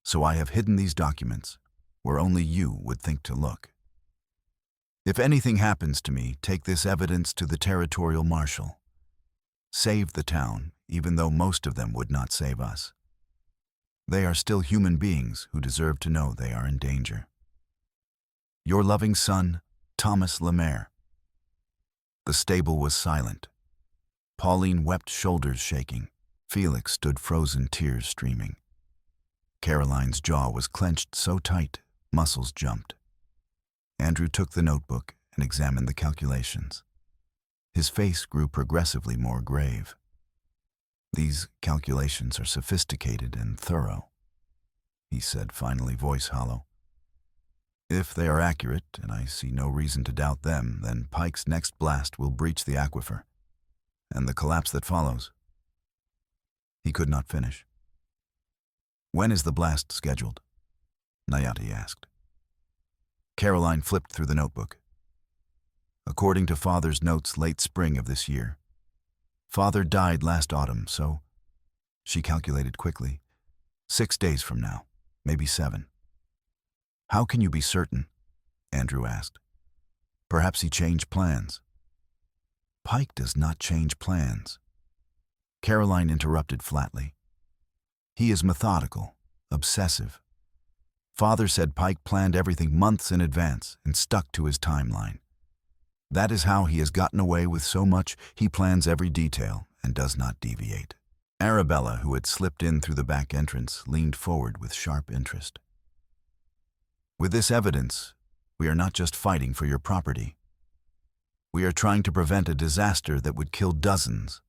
So I have hidden these documents where only you would think to look. If anything happens to me, take this evidence to the territorial marshal. Save the town, even though most of them would not save us. They are still human beings who deserve to know they are in danger. Your loving son, Thomas Lemaire. The stable was silent. Pauline wept, shoulders shaking. Felix stood frozen, tears streaming. Caroline's jaw was clenched so tight, muscles jumped. Andrew took the notebook and examined the calculations. His face grew progressively more grave. These calculations are sophisticated and thorough, he said, finally, voice hollow. If they are accurate, and I see no reason to doubt them, then Pike's next blast will breach the aquifer, and the collapse that follows. He could not finish. When is the blast scheduled? Nayati asked. Caroline flipped through the notebook. According to Father's notes, late spring of this year. Father died last autumn, so, she calculated quickly, 6 days from now, maybe 7. How can you be certain? Andrew asked. Perhaps he changed plans. Pike does not change plans. Caroline interrupted flatly. He is methodical, obsessive. Father said Pike planned everything months in advance and stuck to his timeline. That is how he has gotten away with so much. He plans every detail and does not deviate. Arabella, who had slipped in through the back entrance, leaned forward with sharp interest. With this evidence, we are not just fighting for your property. We are trying to prevent a disaster that would kill dozens.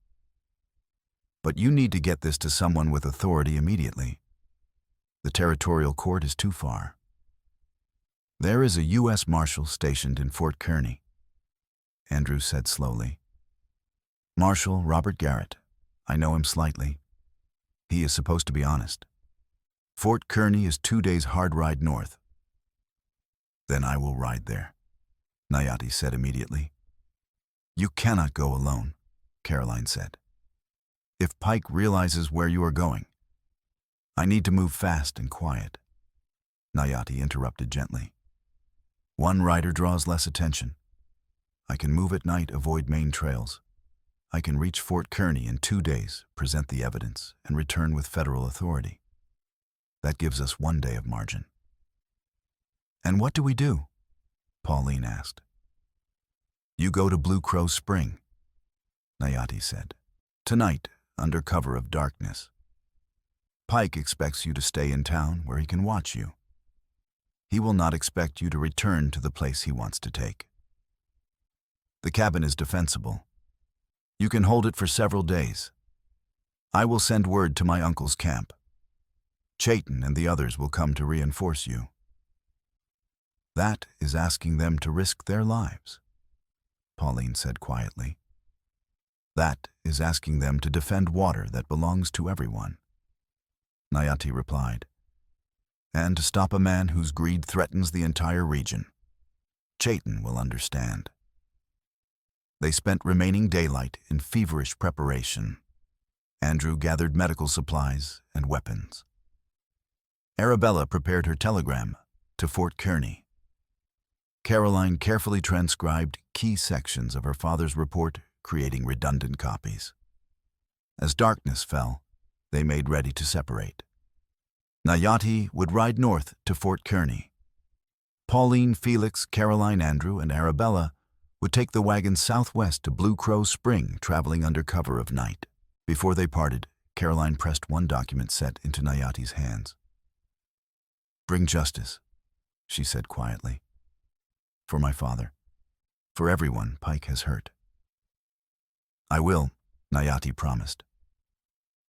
But you need to get this to someone with authority immediately. The territorial court is too far. There is a U.S. Marshal stationed in Fort Kearny, Andrew said slowly. Marshal Robert Garrett. I know him slightly. He is supposed to be honest. Fort Kearny is 2 days' hard ride north. Then I will ride there, Nayati said immediately. You cannot go alone, Caroline said. If Pike realizes where you are going, I need to move fast and quiet. Nayati interrupted gently. One rider draws less attention. I can move at night, avoid main trails. I can reach Fort Kearny in 2 days, present the evidence, and return with federal authority. That gives us 1 day of margin. And what do we do? Pauline asked. You go to Blue Crow Spring, Nayati said. Tonight, under cover of darkness. Pike expects you to stay in town where he can watch you. He will not expect you to return to the place he wants to take. The cabin is defensible. You can hold it for several days. I will send word to my uncle's camp. Chayton and the others will come to reinforce you. That is asking them to risk their lives, Pauline said quietly. That is asking them to defend water that belongs to everyone, Nayati replied, and to stop a man whose greed threatens the entire region. Chayton will understand. They spent remaining daylight in feverish preparation. Andrew gathered medical supplies and weapons. Arabella prepared her telegram to Fort Kearny. Caroline carefully transcribed key sections of her father's report, creating redundant copies. As darkness fell, they made ready to separate. Nayati would ride north to Fort Kearny. Pauline, Felix, Caroline, Andrew, and Arabella would take the wagon southwest to Blue Crow Spring, traveling under cover of night. Before they parted, Caroline pressed one document set into Nayati's hands. Bring justice, she said quietly. For my father. For everyone Pike has hurt. I will, Nayati promised.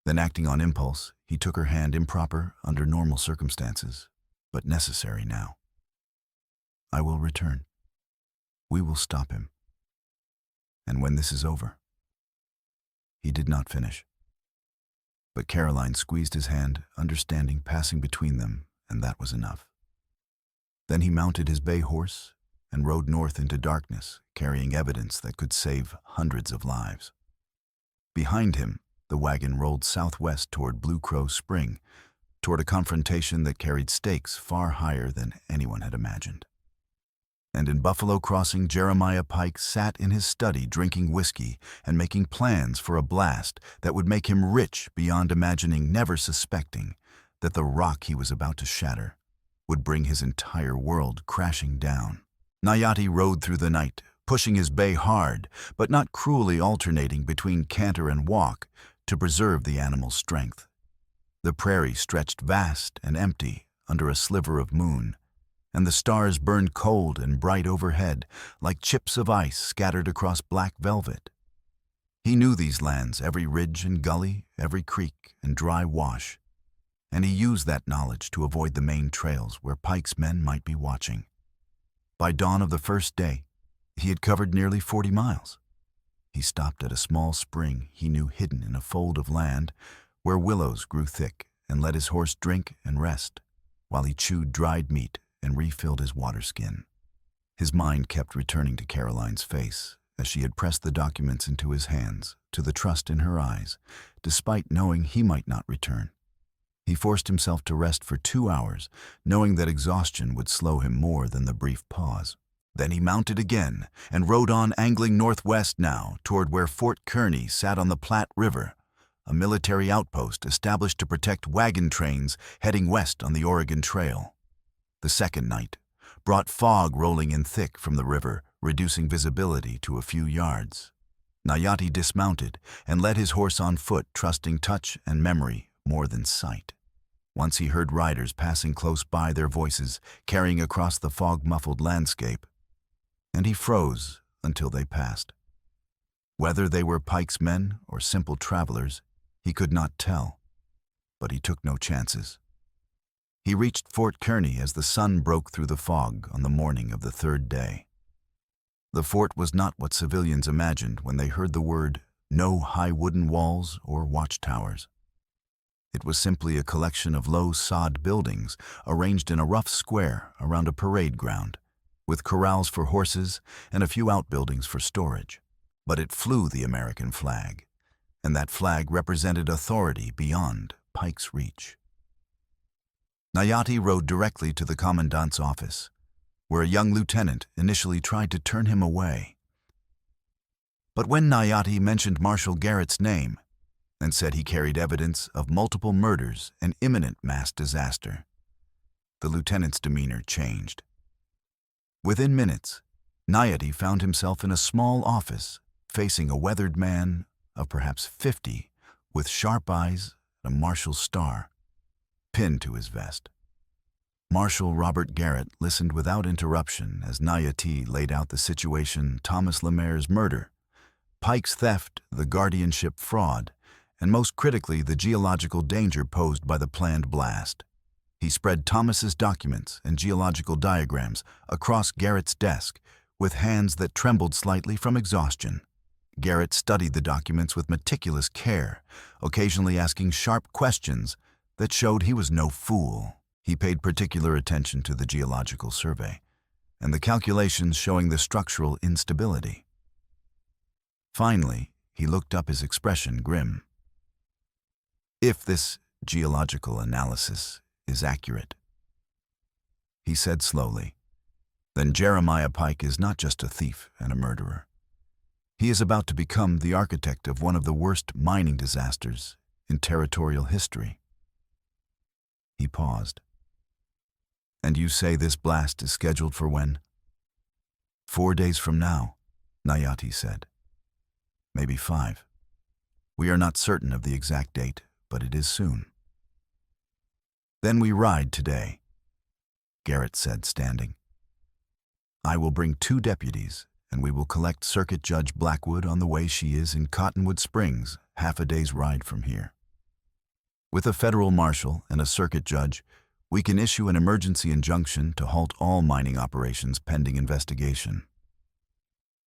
Then, acting on impulse, he took her hand, improper under normal circumstances, but necessary now. I will return. We will stop him. And when this is over. He did not finish. But Caroline squeezed his hand, understanding passing between them, and that was enough. Then he mounted his bay horse and rode north into darkness, carrying evidence that could save hundreds of lives. Behind him, the wagon rolled southwest toward Blue Crow Spring, toward a confrontation that carried stakes far higher than anyone had imagined. And in Buffalo Crossing, Jeremiah Pike sat in his study drinking whiskey and making plans for a blast that would make him rich beyond imagining, never suspecting that the rock he was about to shatter would bring his entire world crashing down. Nayati rode through the night, pushing his bay hard, but not cruelly alternating between canter and walk to preserve the animal's strength. The prairie stretched vast and empty under a sliver of moon, and the stars burned cold and bright overhead, like chips of ice scattered across black velvet. He knew these lands, every ridge and gully, every creek and dry wash, and he used that knowledge to avoid the main trails where Pike's men might be watching. By dawn of the first day, he had covered nearly 40 miles. He stopped at a small spring he knew hidden in a fold of land where willows grew thick, and let his horse drink and rest, while he chewed dried meat and refilled his water skin. His mind kept returning to Caroline's face as she had pressed the documents into his hands, to the trust in her eyes, despite knowing he might not return. He forced himself to rest for 2 hours, knowing that exhaustion would slow him more than the brief pause. Then he mounted again and rode on, angling northwest now, toward where Fort Kearny sat on the Platte River, a military outpost established to protect wagon trains heading west on the Oregon Trail. The second night brought fog rolling in thick from the river, reducing visibility to a few yards. Nayati dismounted and led his horse on foot, trusting touch and memory more than sight. Once he heard riders passing close by, their voices carrying across the fog-muffled landscape, and he froze until they passed. Whether they were Pike's men or simple travelers, he could not tell, but he took no chances. He reached Fort Kearny as the sun broke through the fog on the morning of the third day. The fort was not what civilians imagined when they heard the word "no high wooden walls or watchtowers." It was simply a collection of low sod buildings arranged in a rough square around a parade ground, with corrals for horses and a few outbuildings for storage. But it flew the American flag, and that flag represented authority beyond Pike's reach. Nayati rode directly to the commandant's office, where a young lieutenant initially tried to turn him away. But when Nayati mentioned Marshal Garrett's name and said he carried evidence of multiple murders and imminent mass disaster, the lieutenant's demeanor changed. Within minutes, Nayati found himself in a small office facing a weathered man of perhaps 50 with sharp eyes and a marshal's star pinned to his vest. Marshal Robert Garrett listened without interruption as Nayati laid out the situation: Thomas Lemaire's murder, Pike's theft, the guardianship fraud, and most critically, the geological danger posed by the planned blast. He spread Thomas's documents and geological diagrams across Garrett's desk with hands that trembled slightly from exhaustion. Garrett studied the documents with meticulous care, occasionally asking sharp questions that showed he was no fool. He paid particular attention to the geological survey and the calculations showing the structural instability. Finally, he looked up, his expression grim. "If this geological analysis is accurate," he said slowly, "then Jeremiah Pike is not just a thief and a murderer. He is about to become the architect of one of the worst mining disasters in territorial history." He paused. "And you say this blast is scheduled for when?" 4 days from now," Nayati said. "Maybe 5. We are not certain of the exact date, but it is soon." "Then we ride today," Garrett said, standing. "I will bring 2 deputies, and we will collect Circuit Judge Blackwood on the way she is in Cottonwood Springs, half a day's ride from here. With a federal marshal and a circuit judge, we can issue an emergency injunction to halt all mining operations pending investigation."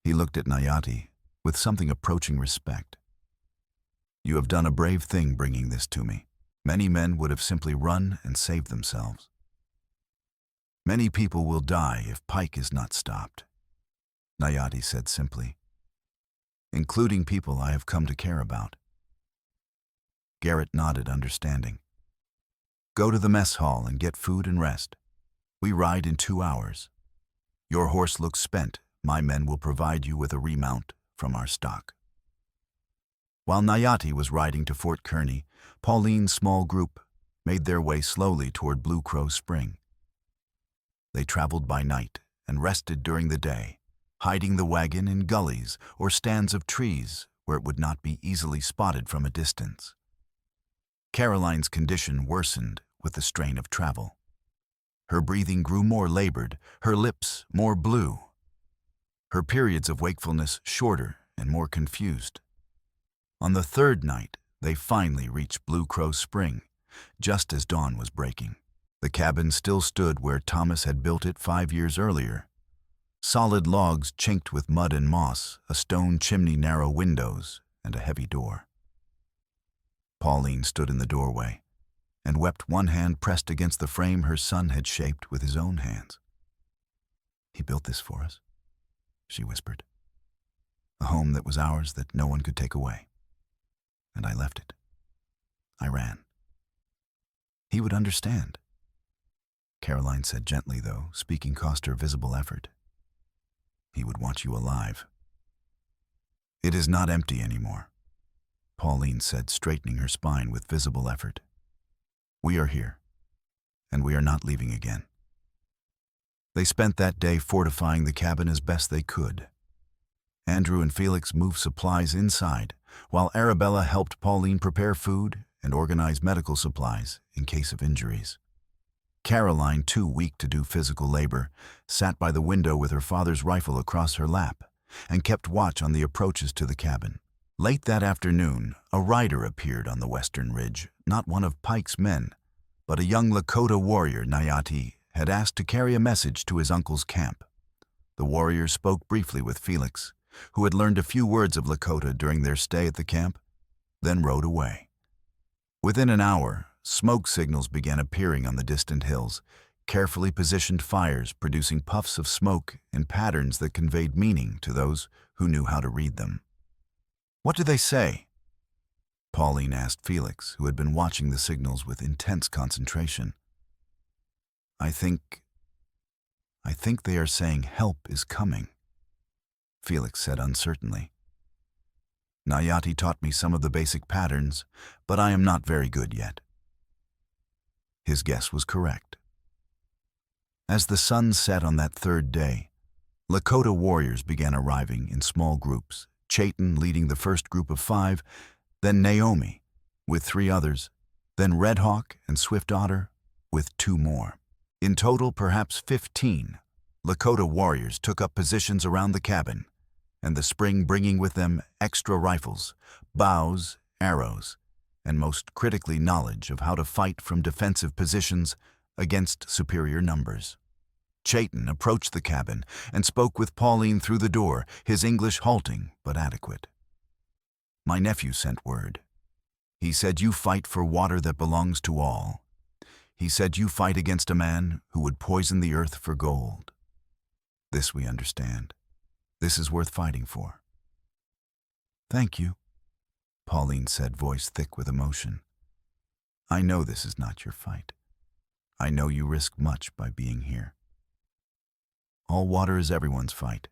He looked at Nayati with something approaching respect. "You have done a brave thing bringing this to me. Many men would have simply run and saved themselves. Many people will die if Pike is not stopped," Nayati said simply, "including people I have come to care about." Garrett nodded, understanding. "Go to the mess hall and get food and rest. We ride in 2 hours. Your horse looks spent. My men will provide you with a remount from our stock." While Nayati was riding to Fort Kearny, Pauline's small group made their way slowly toward Blue Crow Spring. They traveled by night and rested during the day, hiding the wagon in gullies or stands of trees where it would not be easily spotted from a distance. Caroline's condition worsened with the strain of travel. Her breathing grew more labored, her lips more blue, her periods of wakefulness shorter and more confused. On the 3rd night, they finally reached Blue Crow Spring, just as dawn was breaking. The cabin still stood where Thomas had built it 5 years earlier. Solid logs chinked with mud and moss, a stone chimney, narrow windows, and a heavy door. Pauline stood in the doorway and wept, one hand pressed against the frame her son had shaped with his own hands. "He built this for us," she whispered. "A home that was ours, that no one could take away. And I left it. I ran. He would understand." Caroline said gently, though speaking cost her visible effort. "He would want you alive." "It is not empty anymore," Pauline said, straightening her spine with visible effort. "We are here, and we are not leaving again." They spent that day fortifying the cabin as best they could. Andrew and Felix moved supplies inside, while Arabella helped Pauline prepare food and organize medical supplies in case of injuries. Caroline, too weak to do physical labor, sat by the window with her father's rifle across her lap and kept watch on the approaches to the cabin. Late that afternoon, a rider appeared on the western ridge, not one of Pike's men, but a young Lakota warrior, Nayati, had asked to carry a message to his uncle's camp. The warrior spoke briefly with Felix, who had learned a few words of Lakota during their stay at the camp, then rode away. Within an hour, smoke signals began appearing on the distant hills, carefully positioned fires producing puffs of smoke in patterns that conveyed meaning to those who knew how to read them. "What do they say?" Pauline asked Felix, who had been watching the signals with intense concentration. I think they are saying help is coming," Felix said uncertainly. "Nayati taught me some of the basic patterns, but I am not very good yet." His guess was correct. As the sun set on that third day, Lakota warriors began arriving in small groups, Chayton leading the first group of 5, then Naomi with 3 others, then Red Hawk and Swift Otter with 2 more. In total, perhaps 15, Lakota warriors took up positions around the cabin, and the spring bringing with them extra rifles, bows, arrows, and most critically knowledge of how to fight from defensive positions against superior numbers. Chayton approached the cabin and spoke with Pauline through the door, his English halting but adequate. "My nephew sent word. He said you fight for water that belongs to all. He said you fight against a man who would poison the earth for gold. This we understand. This is worth fighting for." "Thank you," Pauline said, voice thick with emotion. "I know this is not your fight. I know you risk much by being here." "All water is everyone's fight,"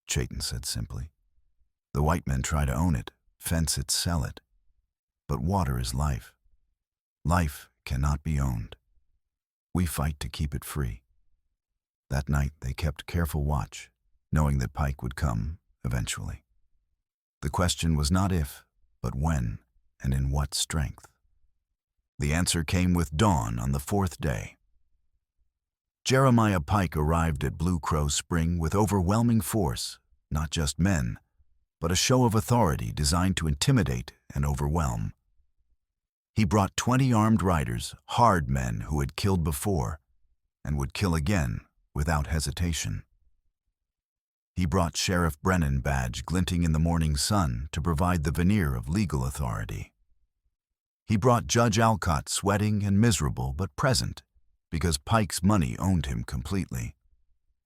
Chayton said simply. "The white men try to own it, fence it, sell it. But water is life. Life cannot be owned. We fight to keep it free." That night they kept careful watch, knowing that Pike would come eventually. The question was not if, but when and in what strength. The answer came with dawn on the 4th day. Jeremiah Pike arrived at Blue Crow Spring with overwhelming force, not just men, but a show of authority designed to intimidate and overwhelm. He brought 20 armed riders, hard men who had killed before and would kill again without hesitation. He brought Sheriff Brennan badge glinting in the morning sun to provide the veneer of legal authority. He brought Judge Alcott sweating and miserable but present because Pike's money owned him completely.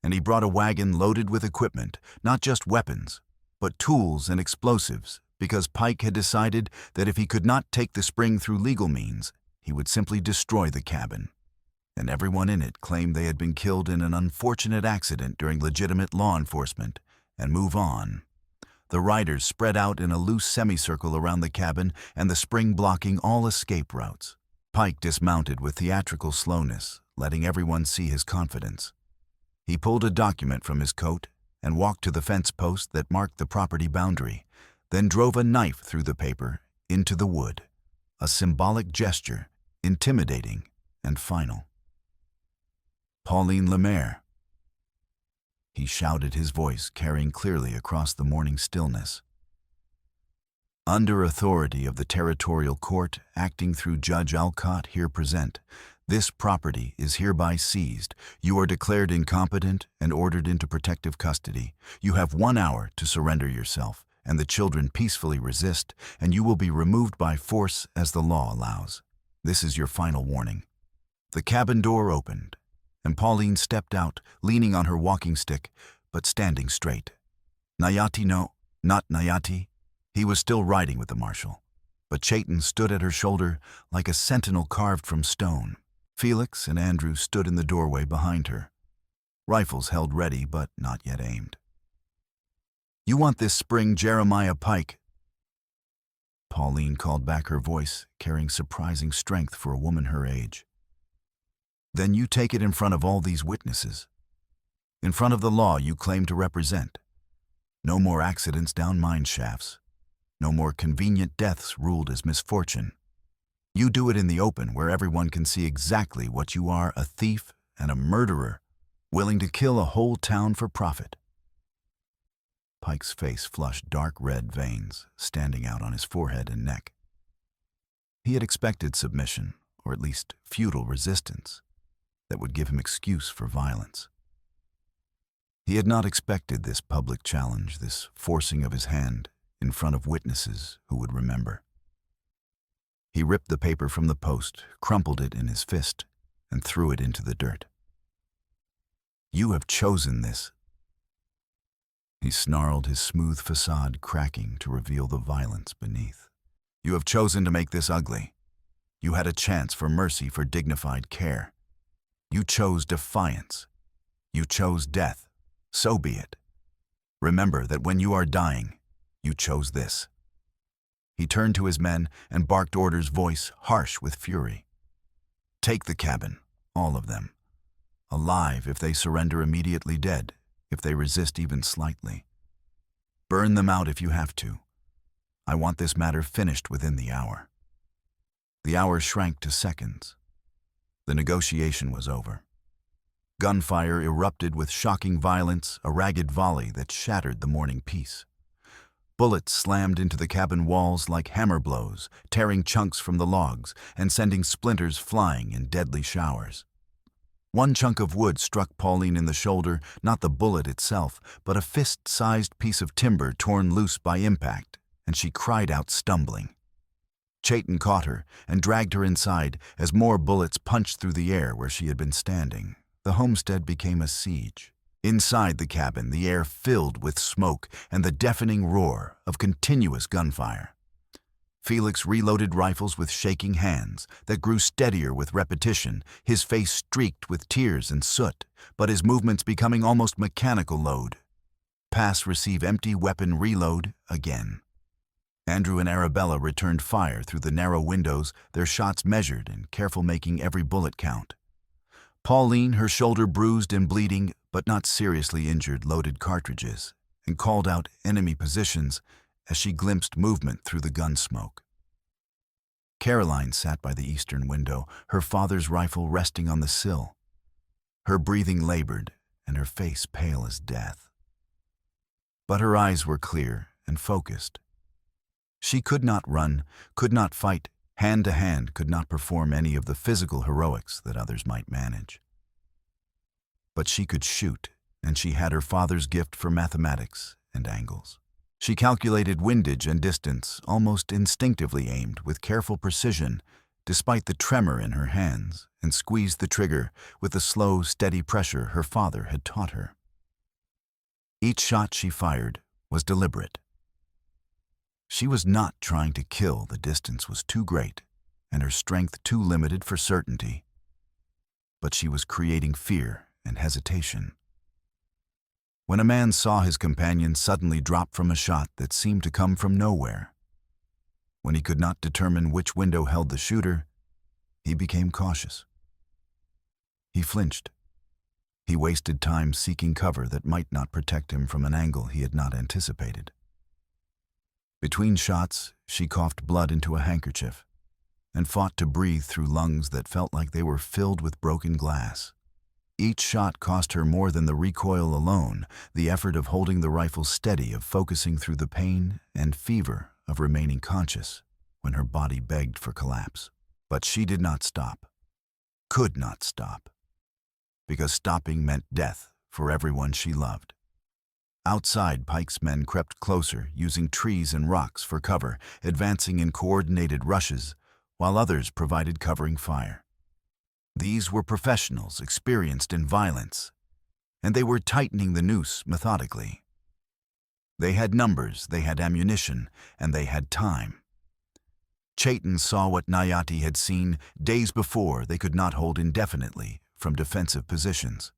And he brought a wagon loaded with equipment, not just weapons, but tools and explosives, because Pike had decided that if he could not take the spring through legal means, he would simply destroy the cabin. And everyone in it claimed they had been killed in an unfortunate accident during legitimate law enforcement and move on. The riders spread out in a loose semicircle around the cabin and the spring blocking all escape routes. Pike dismounted with theatrical slowness, letting everyone see his confidence. He pulled a document from his coat and walked to the fence post that marked the property boundary, then drove a knife through the paper into the wood, a symbolic gesture, intimidating and final. "Pauline Lemaire," he shouted, his voice carrying clearly across the morning stillness. "Under authority of the territorial court, acting through Judge Alcott here present, this property is hereby seized. You are declared incompetent and ordered into protective custody. You have 1 hour to surrender yourself, and the children peacefully resist, and you will be removed by force as the law allows. This is your final warning." The cabin door opened, and Pauline stepped out, leaning on her walking stick, but standing straight. "Nayati, no, not Nayati." He was still riding with the marshal, but Chayton stood at her shoulder like a sentinel carved from stone. Felix and Andrew stood in the doorway behind her, rifles held ready but not yet aimed. "You want this spring, Jeremiah Pike?" Pauline called back, her voice carrying surprising strength for a woman her age. "Then you take it in front of all these witnesses. In front of the law you claim to represent. No more accidents down mine shafts. No more convenient deaths ruled as misfortune. You do it in the open where everyone can see exactly what you are, a thief and a murderer, willing to kill a whole town for profit. Pike's face flushed dark red veins standing out on his forehead and neck. He had expected submission, or at least futile resistance, that would give him excuse for violence. He had not expected this public challenge, this forcing of his hand in front of witnesses who would remember. He ripped the paper from the post, crumpled it in his fist, and threw it into the dirt. "You have chosen this." He snarled, his smooth facade cracking to reveal the violence beneath. "You have chosen to make this ugly. You had a chance for mercy, for dignified care. You chose defiance. You chose death. So be it. Remember that when you are dying, you chose this." He turned to his men and barked orders, voice harsh with fury. "Take the cabin, all of them. Alive if they surrender, immediately dead if they resist even slightly. Burn them out if you have to. I want this matter finished within the hour." The hour shrank to seconds. The negotiation was over. Gunfire erupted with shocking violence, a ragged volley that shattered the morning peace. Bullets slammed into the cabin walls like hammer blows, tearing chunks from the logs and sending splinters flying in deadly showers. One chunk of wood struck Pauline in the shoulder, not the bullet itself, but a fist-sized piece of timber torn loose by impact, and she cried out, stumbling. Chayton caught her and dragged her inside as more bullets punched through the air where she had been standing. The homestead became a siege. Inside the cabin, the air filled with smoke and the deafening roar of continuous gunfire. Felix reloaded rifles with shaking hands that grew steadier with repetition, his face streaked with tears and soot, but his movements becoming almost mechanical. Load. Pass, receive, empty, weapon, reload, again. Andrew and Arabella returned fire through the narrow windows, their shots measured and careful, making every bullet count. Pauline, her shoulder bruised and bleeding, but not seriously injured, loaded cartridges and called out enemy positions as she glimpsed movement through the gun smoke. Caroline sat by the eastern window, her father's rifle resting on the sill. Her breathing labored and her face pale as death. But her eyes were clear and focused. She could not run, could not fight, hand to hand, could not perform any of the physical heroics that others might manage. But she could shoot, and she had her father's gift for mathematics and angles. She calculated windage and distance, almost instinctively aimed with careful precision, despite the tremor in her hands, and squeezed the trigger with the slow, steady pressure her father had taught her. Each shot she fired was deliberate. She was not trying to kill, the distance was too great, and her strength too limited for certainty. But she was creating fear and hesitation. When a man saw his companion suddenly drop from a shot that seemed to come from nowhere, when he could not determine which window held the shooter, he became cautious. He flinched. He wasted time seeking cover that might not protect him from an angle he had not anticipated. Between shots, she coughed blood into a handkerchief and fought to breathe through lungs that felt like they were filled with broken glass. Each shot cost her more than the recoil alone, the effort of holding the rifle steady, of focusing through the pain and fever of remaining conscious when her body begged for collapse. But she did not stop, could not stop, because stopping meant death for everyone she loved. Outside, Pike's men crept closer, using trees and rocks for cover, advancing in coordinated rushes, while others provided covering fire. These were professionals experienced in violence, and they were tightening the noose methodically. They had numbers, they had ammunition, and they had time. Chayton saw what Nayati had seen days before. They could not hold indefinitely from defensive positions.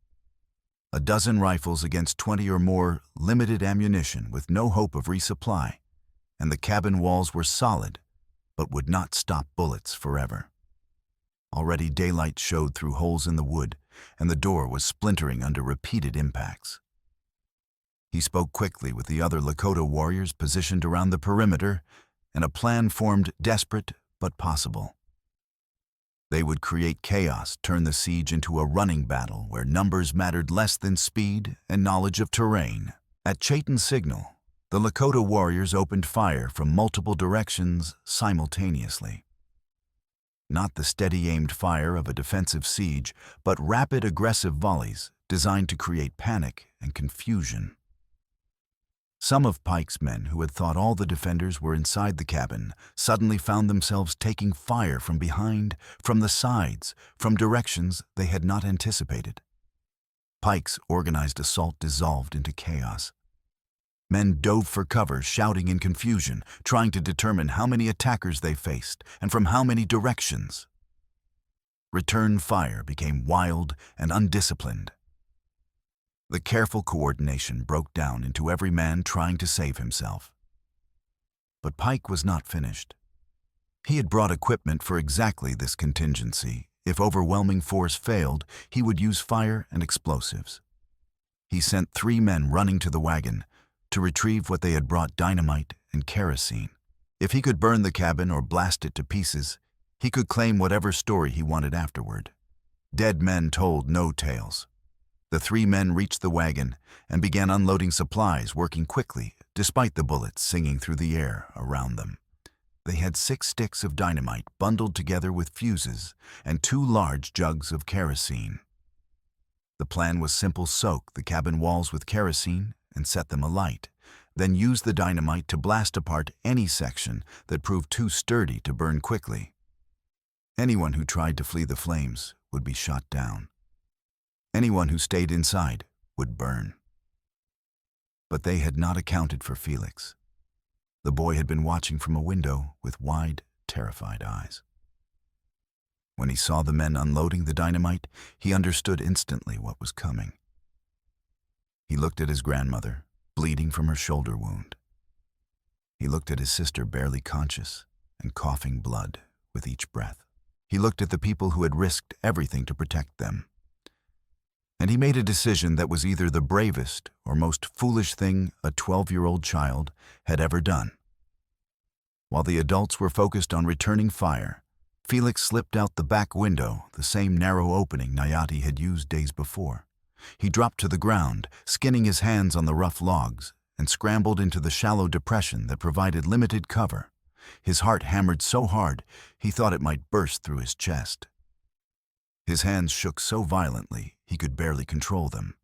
A dozen rifles against 20 or more, limited ammunition with no hope of resupply, and the cabin walls were solid, but would not stop bullets forever. Already daylight showed through holes in the wood, and the door was splintering under repeated impacts. He spoke quickly with the other Lakota warriors positioned around the perimeter, and a plan formed, desperate but possible. They would create chaos, turn the siege into a running battle where numbers mattered less than speed and knowledge of terrain. At Chayton's signal, the Lakota warriors opened fire from multiple directions simultaneously. Not the steady-aimed fire of a defensive siege, but rapid, aggressive volleys designed to create panic and confusion. Some of Pike's men, who had thought all the defenders were inside the cabin, suddenly found themselves taking fire from behind, from the sides, from directions they had not anticipated. Pike's organized assault dissolved into chaos. Men dove for cover, shouting in confusion, trying to determine how many attackers they faced and from how many directions. Return fire became wild and undisciplined. The careful coordination broke down into every man trying to save himself. But Pike was not finished. He had brought equipment for exactly this contingency. If overwhelming force failed, he would use fire and explosives. He sent 3 men running to the wagon to retrieve what they had brought: dynamite and kerosene. If he could burn the cabin or blast it to pieces, he could claim whatever story he wanted afterward. Dead men told no tales. The 3 men reached the wagon and began unloading supplies, working quickly, despite the bullets singing through the air around them. They had 6 sticks of dynamite bundled together with fuses and 2 large jugs of kerosene. The plan was simple: soak the cabin walls with kerosene and set them alight, then use the dynamite to blast apart any section that proved too sturdy to burn quickly. Anyone who tried to flee the flames would be shot down. Anyone who stayed inside would burn. But they had not accounted for Felix. The boy had been watching from a window with wide, terrified eyes. When he saw the men unloading the dynamite, he understood instantly what was coming. He looked at his grandmother, bleeding from her shoulder wound. He looked at his sister, barely conscious and coughing blood with each breath. He looked at the people who had risked everything to protect them. And he made a decision that was either the bravest or most foolish thing a 12-year-old child had ever done. While the adults were focused on returning fire, Felix slipped out the back window, the same narrow opening Nayati had used days before. He dropped to the ground, skinning his hands on the rough logs, and scrambled into the shallow depression that provided limited cover. His heart hammered so hard he thought it might burst through his chest. His hands shook so violently he could barely control them.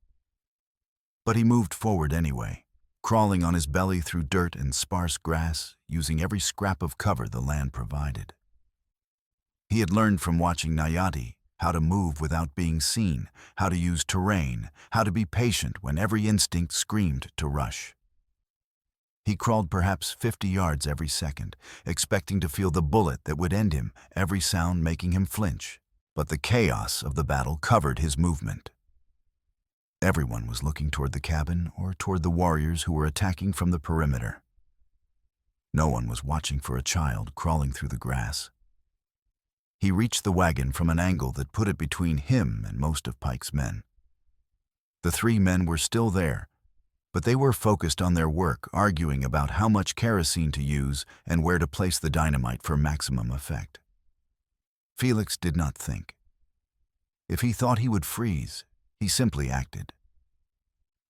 But he moved forward anyway, crawling on his belly through dirt and sparse grass, using every scrap of cover the land provided. He had learned from watching Nayati how to move without being seen, how to use terrain, how to be patient when every instinct screamed to rush. He crawled perhaps 50 yards every second, expecting to feel the bullet that would end him, every sound making him flinch. But the chaos of the battle covered his movement. Everyone was looking toward the cabin or toward the warriors who were attacking from the perimeter. No one was watching for a child crawling through the grass. He reached the wagon from an angle that put it between him and most of Pike's men. The 3 men were still there, but they were focused on their work, arguing about how much kerosene to use and where to place the dynamite for maximum effect. Felix did not think. If he thought he would freeze, he simply acted.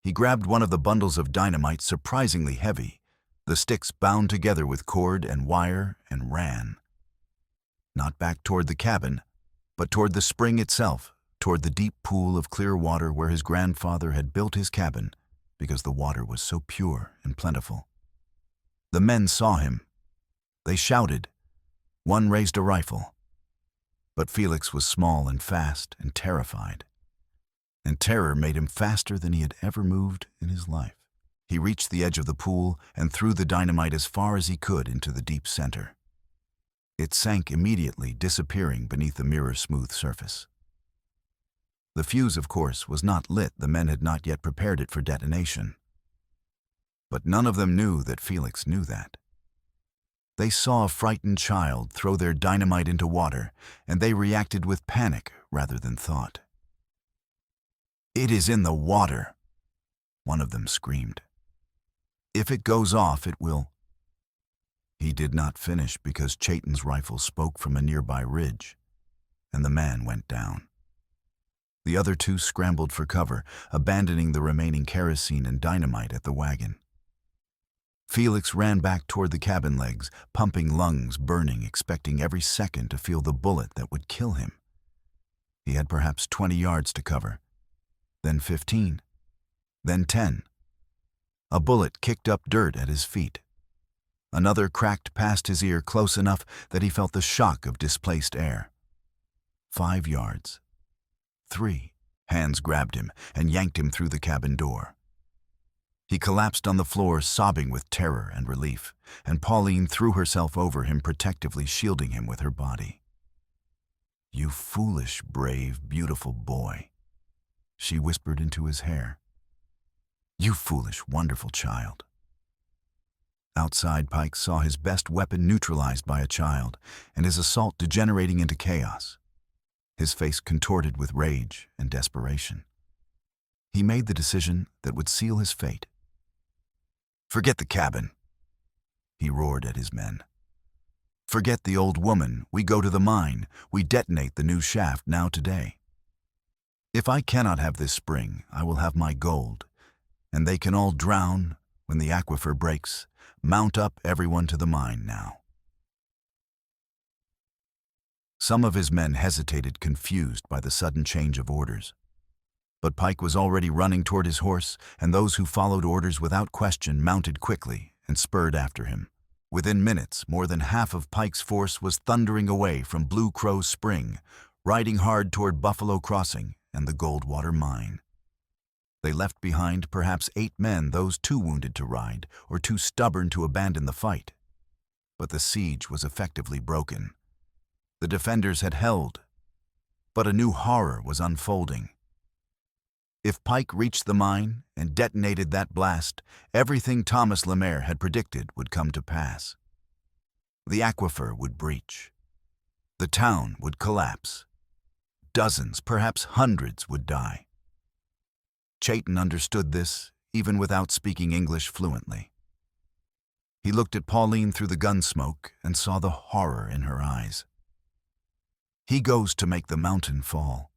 He grabbed one of the bundles of dynamite, surprisingly heavy, the sticks bound together with cord and wire, and ran. Not back toward the cabin, but toward the spring itself, toward the deep pool of clear water where his grandfather had built his cabin because the water was so pure and plentiful. The men saw him. They shouted. One raised a rifle. But Felix was small and fast and terrified. And terror made him faster than he had ever moved in his life. He reached the edge of the pool and threw the dynamite as far as he could into the deep center. It sank immediately, disappearing beneath the mirror-smooth surface. The fuse, of course, was not lit. The men had not yet prepared it for detonation. But none of them knew that Felix knew that. They saw a frightened child throw their dynamite into water, and they reacted with panic rather than thought. "It is in the water," one of them screamed. "If it goes off, it will—" He did not finish because Chayton's rifle spoke from a nearby ridge, and the man went down. The other two scrambled for cover, abandoning the remaining kerosene and dynamite at the wagon. Felix ran back toward the cabin legs, pumping lungs burning, expecting every second to feel the bullet that would kill him. He had perhaps 20 yards to cover, then 15, then 10. A bullet kicked up dirt at his feet. Another cracked past his ear close enough that he felt the shock of displaced air. 5 yards. 3. Hands grabbed him and yanked him through the cabin door. He collapsed on the floor, sobbing with terror and relief, and Pauline threw herself over him, protectively shielding him with her body. "You foolish, brave, beautiful boy," she whispered into his hair. "You foolish, wonderful child." Outside, Pike saw his best weapon neutralized by a child, and his assault degenerating into chaos. His face contorted with rage and desperation. He made the decision that would seal his fate. "Forget the cabin," he roared at his men. "Forget the old woman. We go to the mine. We detonate the new shaft now today. If I cannot have this spring, I will have my gold, and they can all drown when the aquifer breaks. Mount up, everyone, to the mine now." Some of his men hesitated, confused by the sudden change of orders. But Pike was already running toward his horse, and those who followed orders without question mounted quickly and spurred after him. Within minutes, more than half of Pike's force was thundering away from Blue Crow's Spring, riding hard toward Buffalo Crossing and the Goldwater Mine. They left behind perhaps 8 men, those too wounded to ride or too stubborn to abandon the fight. But the siege was effectively broken. The defenders had held, but a new horror was unfolding. If Pike reached the mine and detonated that blast, everything Thomas Lemaire had predicted would come to pass. The aquifer would breach. The town would collapse. Dozens, perhaps hundreds, would die. Chayton understood this, even without speaking English fluently. He looked at Pauline through the gun smoke and saw the horror in her eyes. "He goes to make the mountain fall,"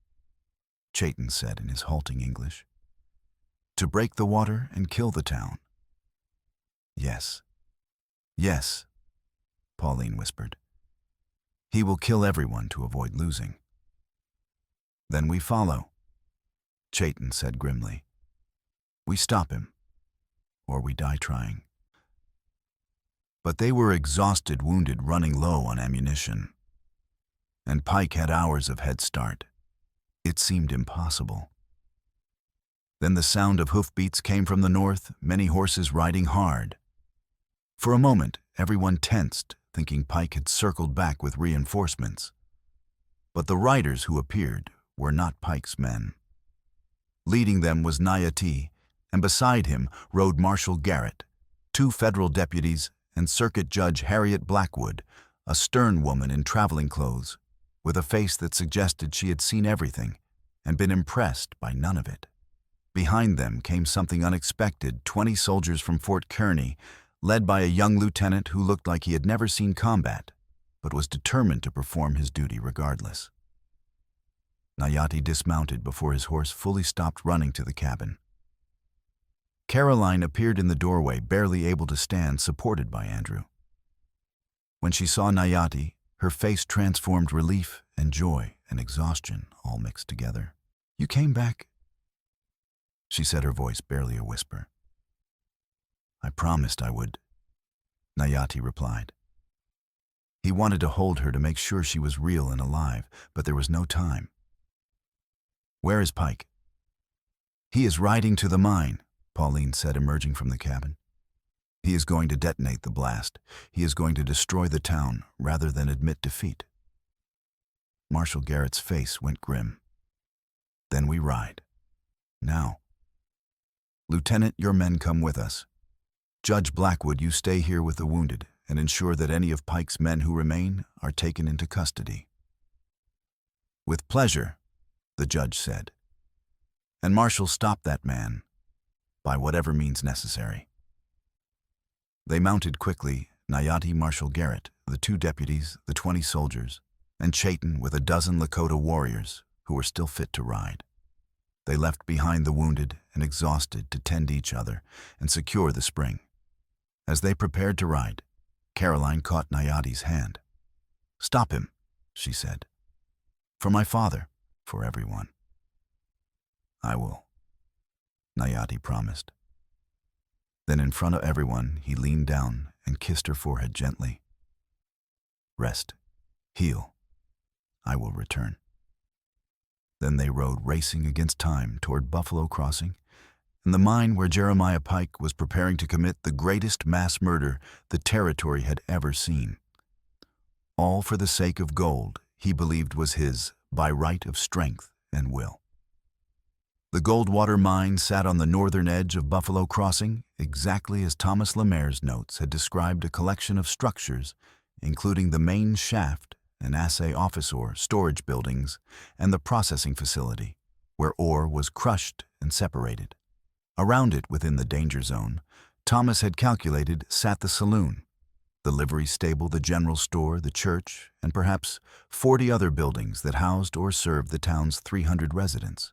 Chayton said in his halting English. "To break the water and kill the town." "Yes, yes," Pauline whispered. "He will kill everyone to avoid losing." "Then we follow," Chayton said grimly. "We stop him, or we die trying." But they were exhausted, wounded, running low on ammunition. And Pike had hours of head start. It seemed impossible. Then the sound of hoofbeats came from the north, many horses riding hard. For a moment, everyone tensed, thinking Pike had circled back with reinforcements. But the riders who appeared were not Pike's men. Leading them was Nayati, and beside him rode Marshal Garrett, 2 federal deputies, and Circuit Judge Harriet Blackwood, a stern woman in traveling clothes, with a face that suggested she had seen everything and been impressed by none of it. Behind them came something unexpected, 20 soldiers from Fort Kearny, led by a young lieutenant who looked like he had never seen combat, but was determined to perform his duty regardless. Nayati dismounted before his horse fully stopped running to the cabin. Caroline appeared in the doorway, barely able to stand, supported by Andrew. When she saw Nayati, her face transformed relief and joy and exhaustion all mixed together. "You came back," she said, her voice barely a whisper. "I promised I would," Nayati replied. He wanted to hold her to make sure she was real and alive, but there was no time. "Where is Pike?" "He is riding to the mine," Pauline said, emerging from the cabin. "He is going to detonate the blast. He is going to destroy the town rather than admit defeat." Marshal Garrett's face went grim. "Then we ride. Now. Lieutenant, your men come with us. Judge Blackwood, you stay here with the wounded and ensure that any of Pike's men who remain are taken into custody." "With pleasure," the judge said. And Marshall stopped that man, by whatever means necessary. They mounted quickly, Nayati, Marshal Garrett, the 2 deputies, the 20 soldiers, and Chayton with a dozen Lakota warriors who were still fit to ride. They left behind the wounded and exhausted to tend each other and secure the spring. As they prepared to ride, Caroline caught Nayati's hand. "Stop him," she said. "For my father, for everyone." "I will," Nayati promised. Then in front of everyone, he leaned down and kissed her forehead gently. "Rest, heal. I will return." Then they rode racing against time toward Buffalo Crossing and the mine where Jeremiah Pike was preparing to commit the greatest mass murder the territory had ever seen. All for the sake of gold he believed was his by right of strength and will. The Goldwater mine sat on the northern edge of Buffalo Crossing, exactly as Thomas Lemaire's notes had described a collection of structures, including the main shaft, an assay office ore, storage buildings, and the processing facility, where ore was crushed and separated. Around it, within the danger zone, Thomas had calculated sat the saloon, the livery stable, the general store, the church, and perhaps 40 other buildings that housed or served the town's 300 residents.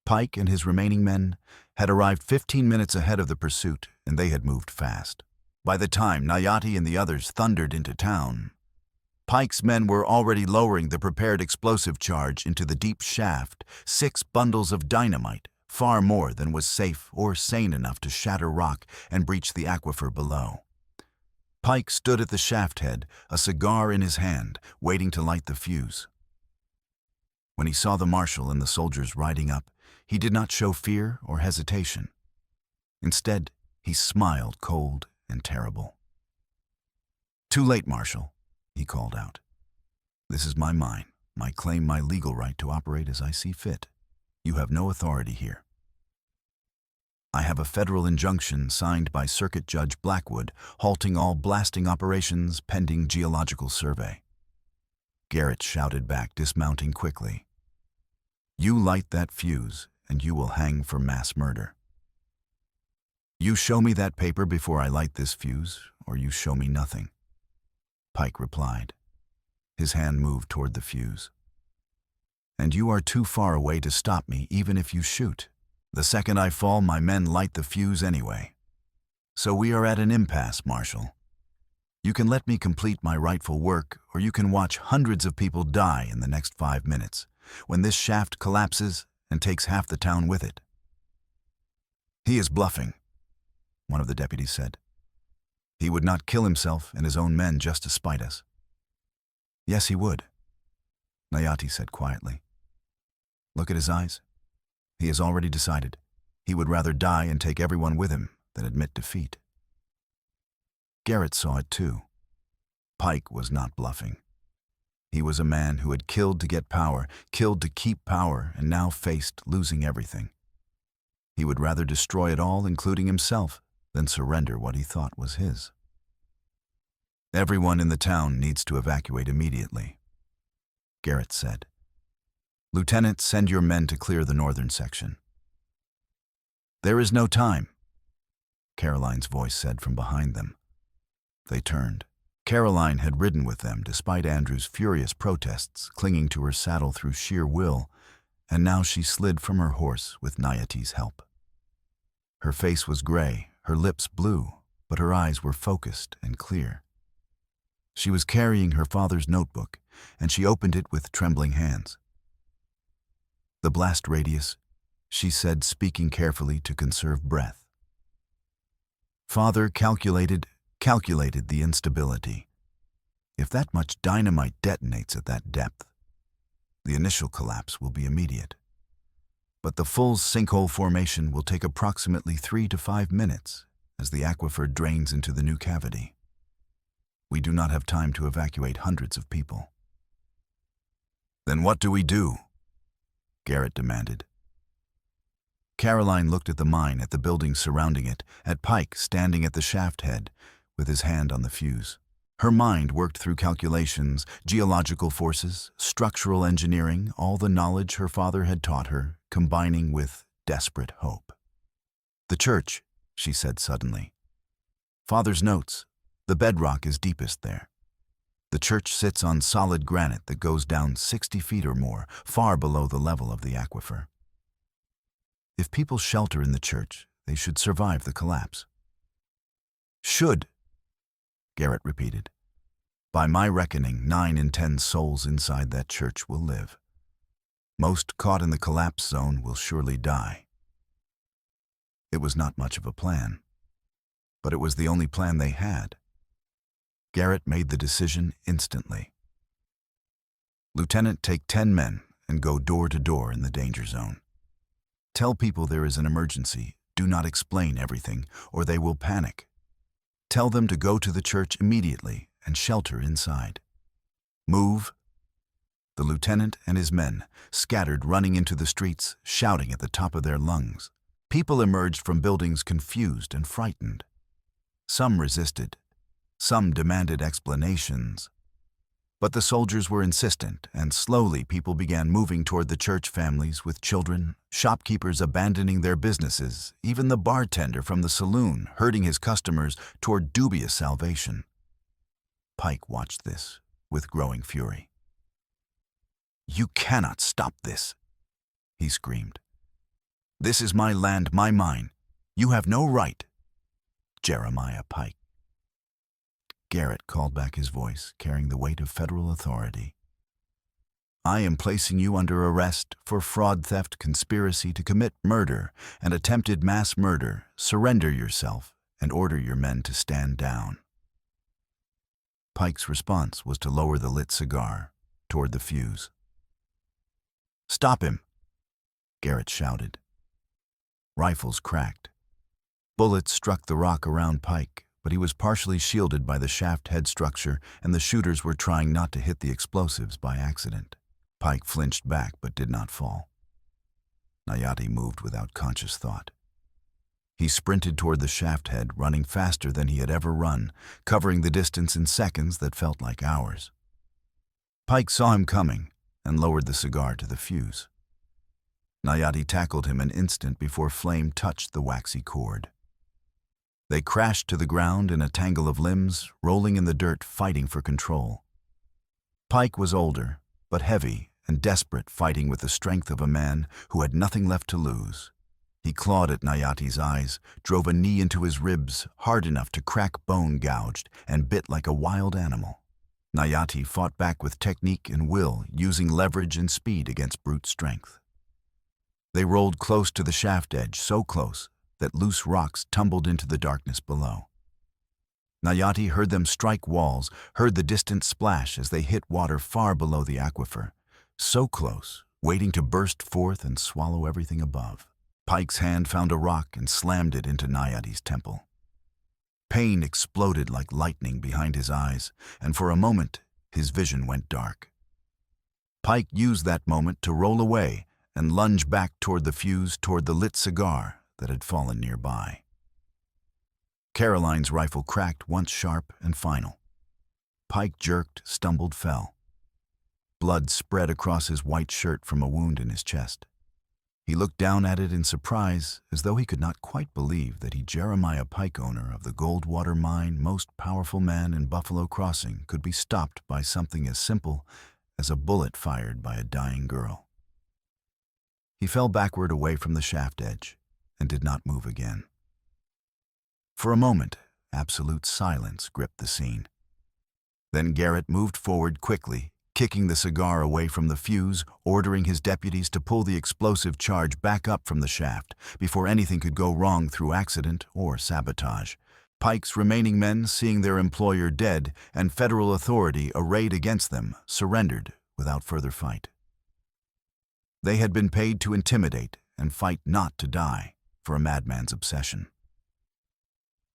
Pike and his remaining men had arrived 15 minutes ahead of the pursuit, and they had moved fast. By the time Nayati and the others thundered into town, Pike's men were already lowering the prepared explosive charge into the deep shaft, 6 bundles of dynamite, far more than was safe or sane enough to shatter rock and breach the aquifer below. Pike stood at the shaft head, a cigar in his hand, waiting to light the fuse. When he saw the marshal and the soldiers riding up, he did not show fear or hesitation. Instead, he smiled cold and terrible. "Too late, Marshal," he called out. "This is my mine, my claim, my legal right to operate as I see fit. You have no authority here. I have a federal injunction signed by Circuit Judge Blackwood halting all blasting operations pending geological survey." Garrett shouted back, dismounting quickly. "You light that fuse, and you will hang for mass murder. You show me that paper before I light this fuse, or you show me nothing," Pike replied. His hand moved toward the fuse. "And you are too far away to stop me even if you shoot. The second I fall, my men light the fuse anyway. So we are at an impasse, Marshal. You can let me complete my rightful work, or you can watch hundreds of people die in the next 5 minutes, when this shaft collapses and takes half the town with it." "He is bluffing," one of the deputies said. "He would not kill himself and his own men just to spite us." "Yes, he would," Nayati said quietly. "Look at his eyes. He has already decided. He would rather die and take everyone with him than admit defeat." Garrett saw it too. Pike was not bluffing. He was a man who had killed to get power, killed to keep power, and now faced losing everything. He would rather destroy it all, including himself, than surrender what he thought was his. "Everyone in the town needs to evacuate immediately," Garrett said. "Lieutenant, send your men to clear the northern section." "There is no time," Caroline's voice said from behind them. They turned. Caroline had ridden with them despite Andrew's furious protests, clinging to her saddle through sheer will, and now she slid from her horse with Nayati's help. Her face was gray, her lips blue, but her eyes were focused and clear. She was carrying her father's notebook, and she opened it with trembling hands. "The blast radius," she said, speaking carefully to conserve breath. "Father calculated the instability. If that much dynamite detonates at that depth, the initial collapse will be immediate. But the full sinkhole formation will take approximately 3 to 5 minutes as the aquifer drains into the new cavity. We do not have time to evacuate hundreds of people." "Then what do we do?" Garrett demanded. Caroline looked at the mine, at the buildings surrounding it, at Pike standing at the shaft head with his hand on the fuse. Her mind worked through calculations, geological forces, structural engineering, all the knowledge her father had taught her, combining with desperate hope. "The church," she said suddenly. "Father's notes. The bedrock is deepest there. The church sits on solid granite that goes down 60 feet or more, far below the level of the aquifer. If people shelter in the church, they should survive the collapse." "Should," Garrett repeated. "By my reckoning, 9 in 10 souls inside that church will live. Most caught in the collapse zone will surely die." It was not much of a plan, but it was the only plan they had. Garrett made the decision instantly. "Lieutenant, take 10 men and go door to door in the danger zone. Tell people there is an emergency. Do not explain everything, or they will panic. Tell them to go to the church immediately and shelter inside. Move." The lieutenant and his men scattered, running into the streets, shouting at the top of their lungs. People emerged from buildings confused and frightened. Some resisted. Some demanded explanations. But the soldiers were insistent, and slowly people began moving toward the church, families with children, shopkeepers abandoning their businesses, even the bartender from the saloon herding his customers toward dubious salvation. Pike watched this with growing fury. "You cannot stop this," he screamed. "This is my land, my mine. You have no right." "Jeremiah Pike." Garrett called back his voice, carrying the weight of federal authority. "I am placing you under arrest for fraud, theft, conspiracy to commit murder, and attempted mass murder. Surrender yourself and order your men to stand down." Pike's response was to lower the lit cigar toward the fuse. "Stop him," Garrett shouted. Rifles cracked. Bullets struck the rock around Pike, but he was partially shielded by the shaft head structure, and the shooters were trying not to hit the explosives by accident. Pike flinched back but did not fall. Nayati moved without conscious thought. He sprinted toward the shaft head, running faster than he had ever run, covering the distance in seconds that felt like hours. Pike saw him coming and lowered the cigar to the fuse. Nayati tackled him an instant before flame touched the waxy cord. They crashed to the ground in a tangle of limbs, rolling in the dirt, fighting for control. Pike was older, but heavy and desperate, fighting with the strength of a man who had nothing left to lose. He clawed at Nayati's eyes, drove a knee into his ribs, hard enough to crack bone gouged, and bit like a wild animal. Nayati fought back with technique and will, using leverage and speed against brute strength. They rolled close to the shaft edge, so close that loose rocks tumbled into the darkness below. Nayati heard them strike walls, heard the distant splash as they hit water far below the aquifer, so close, waiting to burst forth and swallow everything above. Pike's hand found a rock and slammed it into Nayati's temple. Pain exploded like lightning behind his eyes, and for a moment, his vision went dark. Pike used that moment to roll away and lunge back toward the fuse, toward the lit cigar that had fallen nearby. Caroline's rifle cracked once sharp and final. Pike jerked, stumbled, fell. Blood spread across his white shirt from a wound in his chest. He looked down at it in surprise, as though he could not quite believe that he, Jeremiah Pike, owner of the Goldwater mine, most powerful man in Buffalo Crossing, could be stopped by something as simple as a bullet fired by a dying girl. He fell backward away from the shaft edge and did not move again. For a moment, absolute silence gripped the scene. Then Garrett moved forward quickly, kicking the cigar away from the fuse, ordering his deputies to pull the explosive charge back up from the shaft before anything could go wrong through accident or sabotage. Pike's remaining men, seeing their employer dead and federal authority arrayed against them, surrendered without further fight. They had been paid to intimidate and fight not to die for a madman's obsession.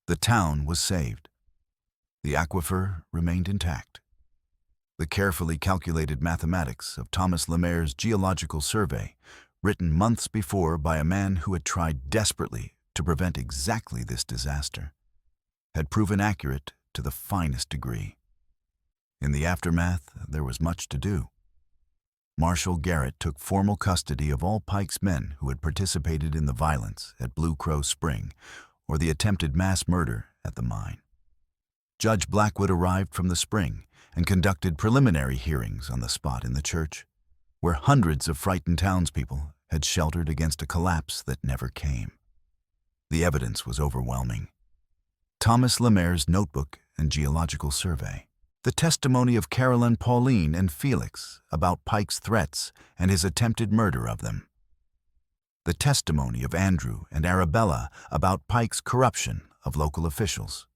The town was saved. The aquifer remained intact. The carefully calculated mathematics of Thomas Lemaire's geological survey, written months before by a man who had tried desperately to prevent exactly this disaster, had proven accurate to the finest degree. In the aftermath, there was much to do. Marshal Garrett took formal custody of all Pike's men who had participated in the violence at Blue Crow Spring or the attempted mass murder at the mine. Judge Blackwood arrived from the spring and conducted preliminary hearings on the spot in the church, where hundreds of frightened townspeople had sheltered against a collapse that never came. The evidence was overwhelming. Thomas Lemaire's notebook and geological survey, the testimony of Caroline, Pauline, and Felix about Pike's threats and his attempted murder of them, the testimony of Andrew and Arabella about Pike's corruption of local officials,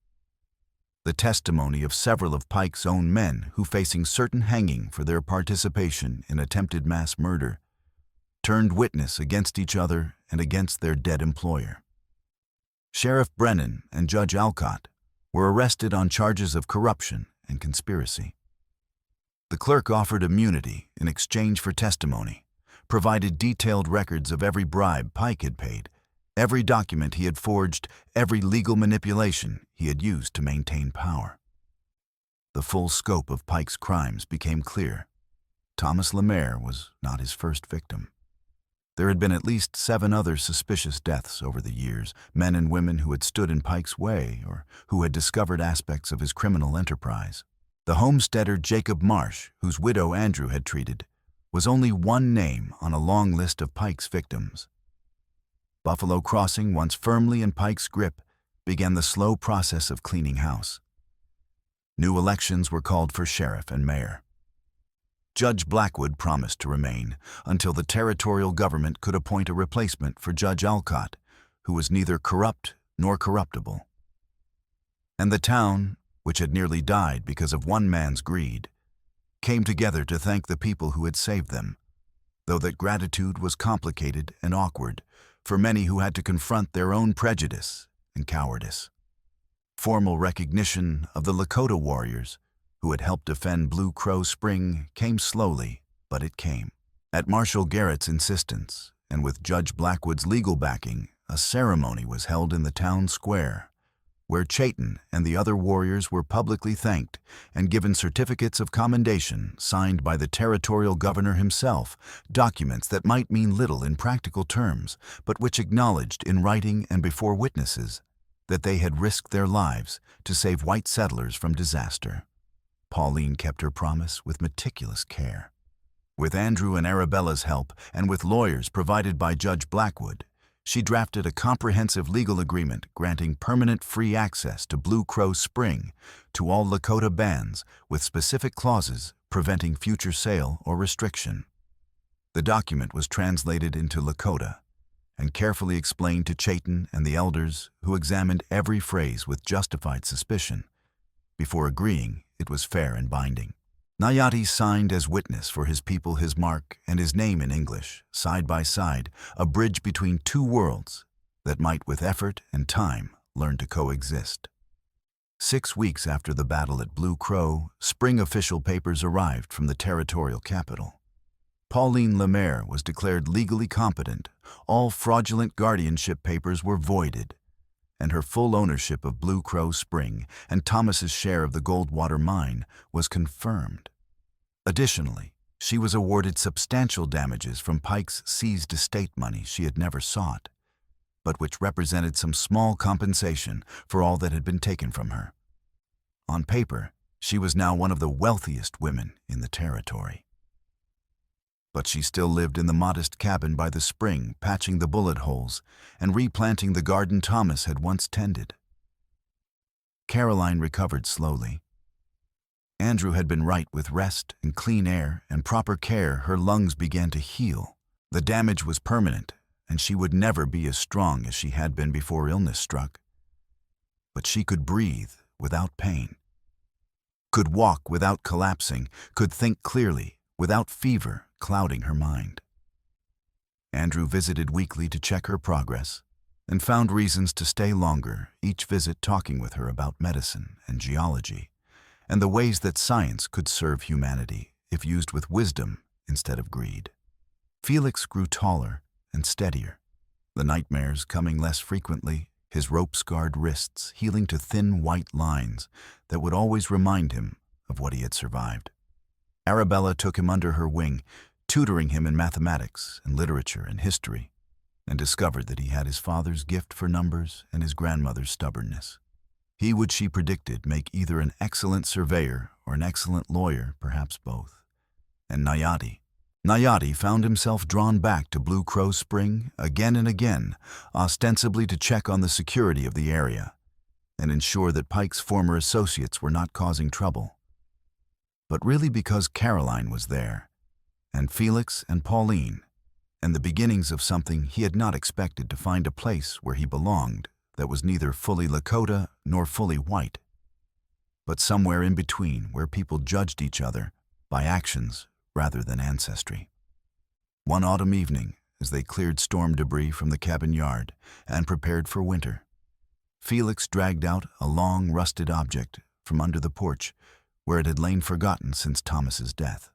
the testimony of several of Pike's own men who, facing certain hanging for their participation in attempted mass murder, turned witness against each other and against their dead employer. Sheriff Brennan and Judge Alcott were arrested on charges of corruption and conspiracy. The clerk offered immunity in exchange for testimony, provided detailed records of every bribe Pike had paid, every document he had forged, every legal manipulation he had used to maintain power. The full scope of Pike's crimes became clear. Thomas Lemaire was not his first victim. There had been at least 7 other suspicious deaths over the years, men and women who had stood in Pike's way or who had discovered aspects of his criminal enterprise. The homesteader Jacob Marsh, whose widow Andrew had treated, was only one name on a long list of Pike's victims. Buffalo Crossing, once firmly in Pike's grip, began the slow process of cleaning house. New elections were called for sheriff and mayor. Judge Blackwood promised to remain until the territorial government could appoint a replacement for Judge Alcott, who was neither corrupt nor corruptible. And the town, which had nearly died because of one man's greed, came together to thank the people who had saved them, though that gratitude was complicated and awkward for many who had to confront their own prejudice and cowardice. Formal recognition of the Lakota warriors who had helped defend Blue Crow Spring came slowly, but it came. At Marshal Garrett's insistence, and with Judge Blackwood's legal backing, a ceremony was held in the town square, where Chayton and the other warriors were publicly thanked and given certificates of commendation signed by the territorial governor himself, documents that might mean little in practical terms, but which acknowledged in writing and before witnesses that they had risked their lives to save white settlers from disaster. Pauline kept her promise with meticulous care. With Andrew and Arabella's help, and with lawyers provided by Judge Blackwood, she drafted a comprehensive legal agreement granting permanent free access to Blue Crow Spring to all Lakota bands with specific clauses preventing future sale or restriction. The document was translated into Lakota and carefully explained to Chayton and the elders, who examined every phrase with justified suspicion. Before agreeing, it was fair and binding. Nayati signed as witness for his people his mark and his name in English, side by side, a bridge between two worlds that might, with effort and time, learn to coexist. 6 weeks after the battle at Blue Crow, spring official papers arrived from the territorial capital. Pauline Lemaire was declared legally competent, all fraudulent guardianship papers were voided, and her full ownership of Blue Crow Spring and Thomas's share of the Goldwater mine was confirmed. Additionally, she was awarded substantial damages from Pike's seized estate money she had never sought, but which represented some small compensation for all that had been taken from her. On paper, she was now one of the wealthiest women in the territory. But she still lived in the modest cabin by the spring, patching the bullet holes and replanting the garden Thomas had once tended. Caroline recovered slowly. Andrew had been right. With rest and clean air and proper care, her lungs began to heal. The damage was permanent, and she would never be as strong as she had been before illness struck. But she could breathe without pain, could walk without collapsing, could think clearly without fever clouding her mind. Andrew visited weekly to check her progress and found reasons to stay longer, each visit talking with her about medicine and geology and the ways that science could serve humanity if used with wisdom instead of greed. Felix grew taller and steadier, the nightmares coming less frequently, his rope-scarred wrists healing to thin white lines that would always remind him of what he had survived. Arabella took him under her wing, tutoring him in mathematics and literature and history, and discovered that he had his father's gift for numbers and his grandmother's stubbornness. He would, she predicted, make either an excellent surveyor or an excellent lawyer, perhaps both. And Nayati found himself drawn back to Blue Crow Spring again and again, ostensibly to check on the security of the area and ensure that Pike's former associates were not causing trouble. But really because Caroline was there, and Felix and Pauline, and the beginnings of something he had not expected to find a place where he belonged that was neither fully Lakota nor fully white, but somewhere in between where people judged each other by actions rather than ancestry. One autumn evening, as they cleared storm debris from the cabin yard and prepared for winter, Felix dragged out a long, rusted object from under the porch where it had lain forgotten since Thomas's death.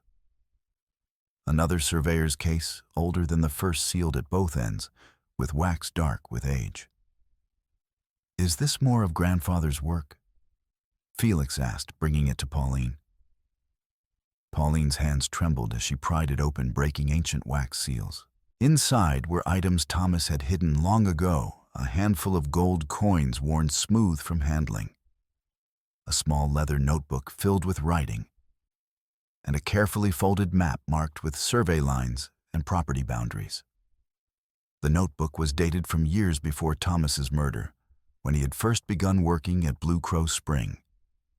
Another surveyor's case, older than the first, sealed at both ends, with wax dark with age. "Is this more of grandfather's work?" Felix asked, bringing it to Pauline. Pauline's hands trembled as she pried it open, breaking ancient wax seals. Inside were items Thomas had hidden long ago, a handful of gold coins worn smooth from handling, a small leather notebook filled with writing, and a carefully folded map marked with survey lines and property boundaries. The notebook was dated from years before Thomas's murder, when he had first begun working at Blue Crow Spring.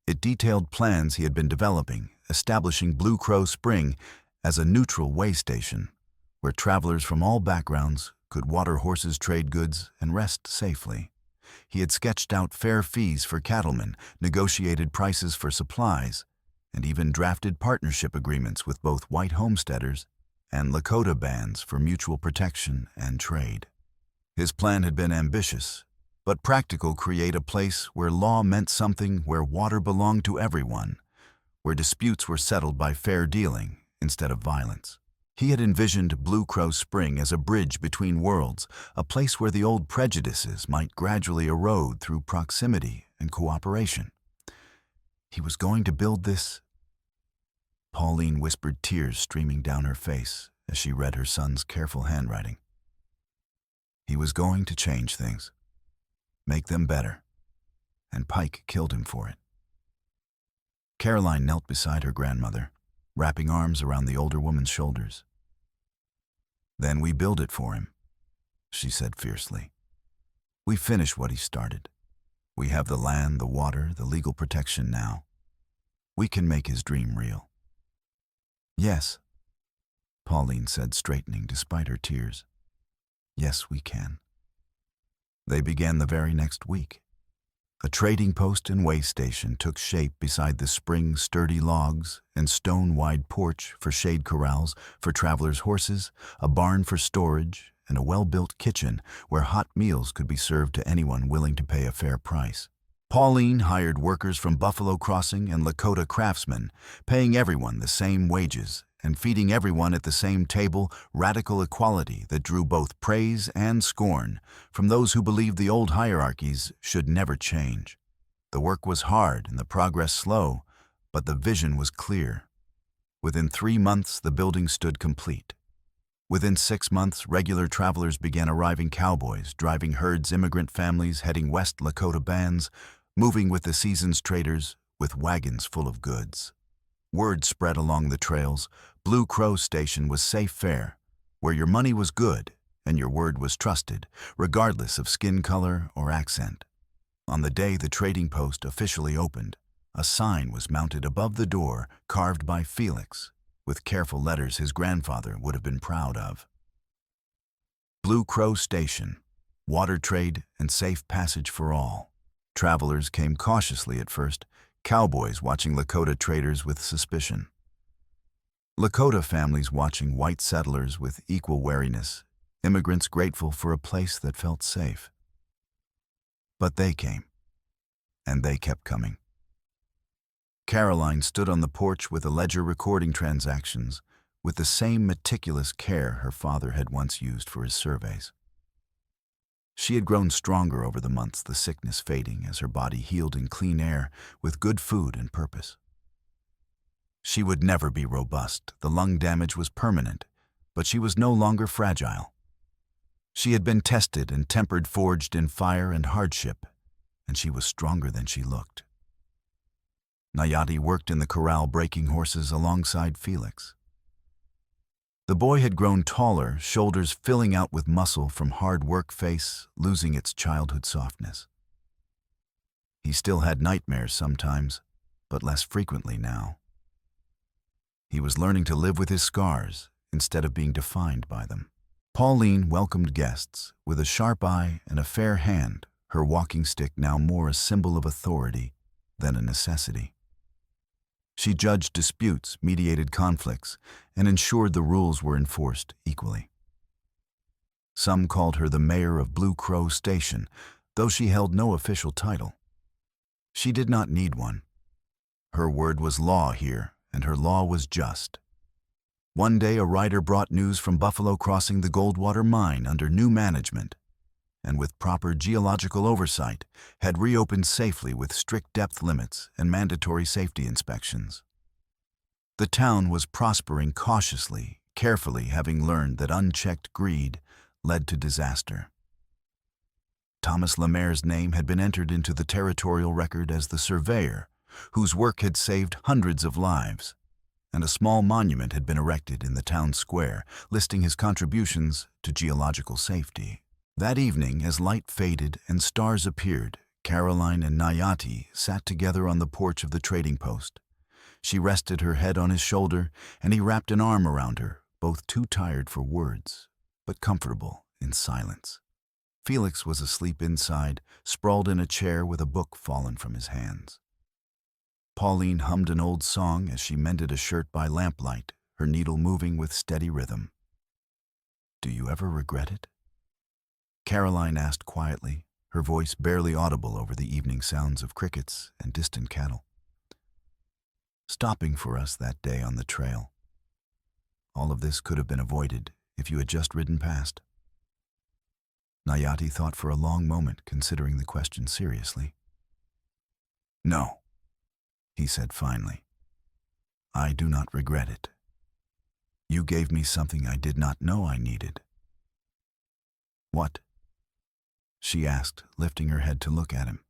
It detailed plans he had been developing, establishing Blue Crow Spring as a neutral way station, where travelers from all backgrounds could water horses, trade goods, and rest safely. He had sketched out fair fees for cattlemen, negotiated prices for supplies, and even drafted partnership agreements with both white homesteaders and Lakota bands for mutual protection and trade. His plan had been ambitious, but practical: create a place where law meant something, where water belonged to everyone, where disputes were settled by fair dealing instead of violence. He had envisioned Blue Crow Spring as a bridge between worlds, a place where the old prejudices might gradually erode through proximity and cooperation. He was going to build this. Pauline whispered, tears streaming down her face as she read her son's careful handwriting. He was going to change things, make them better, and Pike killed him for it. Caroline knelt beside her grandmother, wrapping arms around the older woman's shoulders. "Then we build it for him," she said fiercely. "We finish what he started. We have the land, the water, the legal protection now. We can make his dream real." "Yes," Pauline said, straightening despite her tears. "Yes, we can." They began the very next week. A trading post and way station took shape beside the spring's sturdy logs and stone-wide porch for shade corrals for travelers' horses, a barn for storage, and a well-built kitchen where hot meals could be served to anyone willing to pay a fair price. Pauline hired workers from Buffalo Crossing and Lakota craftsmen, paying everyone the same wages and feeding everyone at the same table, radical equality that drew both praise and scorn from those who believed the old hierarchies should never change. The work was hard and the progress slow, but the vision was clear. Within 3 months, the building stood complete. Within 6 months, regular travelers began arriving: cowboys driving herds, immigrant families heading west, Lakota bands moving with the season's traders with wagons full of goods. Word spread along the trails: Blue Crow Station was safe fare, where your money was good and your word was trusted, regardless of skin color or accent. On the day the trading post officially opened, a sign was mounted above the door, carved by Felix, with careful letters his grandfather would have been proud of. Blue Crow Station, water trade and safe passage for all. Travelers came cautiously at first, cowboys watching Lakota traders with suspicion. Lakota families watching white settlers with equal wariness, immigrants grateful for a place that felt safe. But they came, and they kept coming. Caroline stood on the porch with a ledger recording transactions with the same meticulous care her father had once used for his surveys. She had grown stronger over the months, the sickness fading as her body healed in clean air with good food and purpose. She would never be robust, the lung damage was permanent, but she was no longer fragile. She had been tested and tempered, forged in fire and hardship, and she was stronger than she looked. Nayati worked in the corral breaking horses alongside Felix. The boy had grown taller, shoulders filling out with muscle from hard work, face losing its childhood softness. He still had nightmares sometimes, but less frequently now. He was learning to live with his scars instead of being defined by them. Pauline welcomed guests with a sharp eye and a fair hand, her walking stick now more a symbol of authority than a necessity. She judged disputes, mediated conflicts, and ensured the rules were enforced equally. Some called her the mayor of Blue Crow Station, though she held no official title. She did not need one. Her word was law here, and her law was just. One day a rider brought news from Buffalo crossing the Goldwater mine under new management, and with proper geological oversight, had reopened safely with strict depth limits and mandatory safety inspections. The town was prospering cautiously, carefully, having learned that unchecked greed led to disaster. Thomas Lemaire's name had been entered into the territorial record as the surveyor, whose work had saved hundreds of lives, and a small monument had been erected in the town square, listing his contributions to geological safety. That evening, as light faded and stars appeared, Caroline and Nayati sat together on the porch of the trading post. She rested her head on his shoulder, and he wrapped an arm around her, both too tired for words, but comfortable in silence. Felix was asleep inside, sprawled in a chair with a book fallen from his hands. Pauline hummed an old song as she mended a shirt by lamplight, her needle moving with steady rhythm. "Do you ever regret it?" Caroline asked quietly, her voice barely audible over the evening sounds of crickets and distant cattle. "Stopping for us that day on the trail. All of this could have been avoided if you had just ridden past." Nayati thought for a long moment, considering the question seriously. "No," he said finally. "I do not regret it. You gave me something I did not know I needed." "What?" she asked, lifting her head to look at him.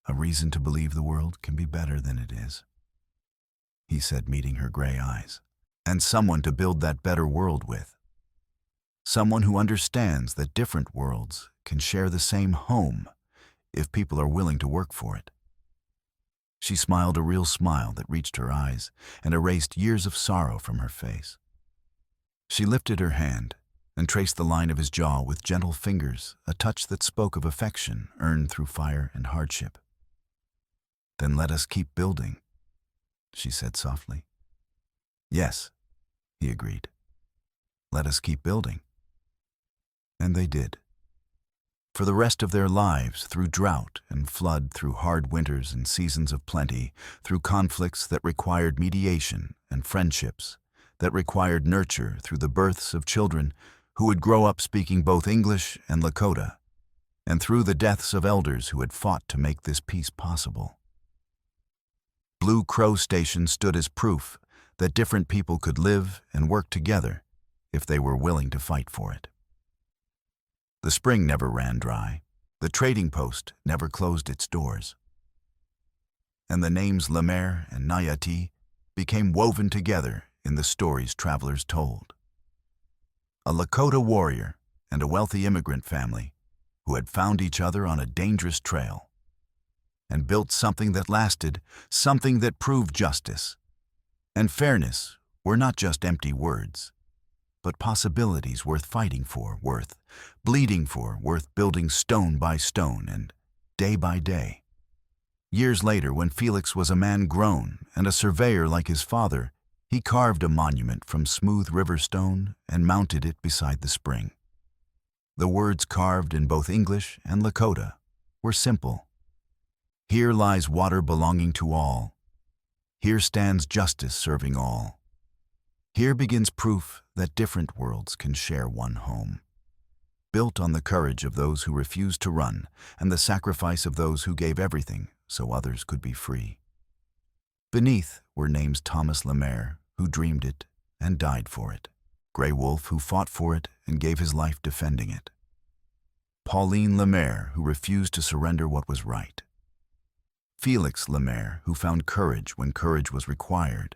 "A reason to believe the world can be better than it is," he said, meeting her gray eyes. "And someone to build that better world with. Someone who understands that different worlds can share the same home if people are willing to work for it." She smiled a real smile that reached her eyes and erased years of sorrow from her face. She lifted her hand and traced the line of his jaw with gentle fingers, a touch that spoke of affection earned through fire and hardship. "Then let us keep building," she said softly. "Yes," he agreed. "Let us keep building." And they did. For the rest of their lives, through drought and flood, through hard winters and seasons of plenty, through conflicts that required mediation and friendships that required nurture, through the births of children who would grow up speaking both English and Lakota, and through the deaths of elders who had fought to make this peace possible. Blue Crow Station stood as proof that different people could live and work together if they were willing to fight for it. The spring never ran dry. The trading post never closed its doors. And the names Lemaire and Nayati became woven together in the stories travelers told. A Lakota warrior and a wealthy immigrant family who had found each other on a dangerous trail and built something that lasted, something that proved justice and fairness were not just empty words, but possibilities worth fighting for, worth bleeding for, worth building stone by stone and day by day. Years later, when Felix was a man grown and a surveyor like his father, he carved a monument from smooth river stone and mounted it beside the spring. The words carved in both English and Lakota were simple. "Here lies water belonging to all. Here stands justice serving all. Here begins proof that different worlds can share one home." Built on the courage of those who refused to run and the sacrifice of those who gave everything so others could be free. Beneath were names Thomas Lemaire, who dreamed it and died for it. Grey Wolf, who fought for it and gave his life defending it. Pauline Lemaire, who refused to surrender what was right. Felix Lemaire, who found courage when courage was required.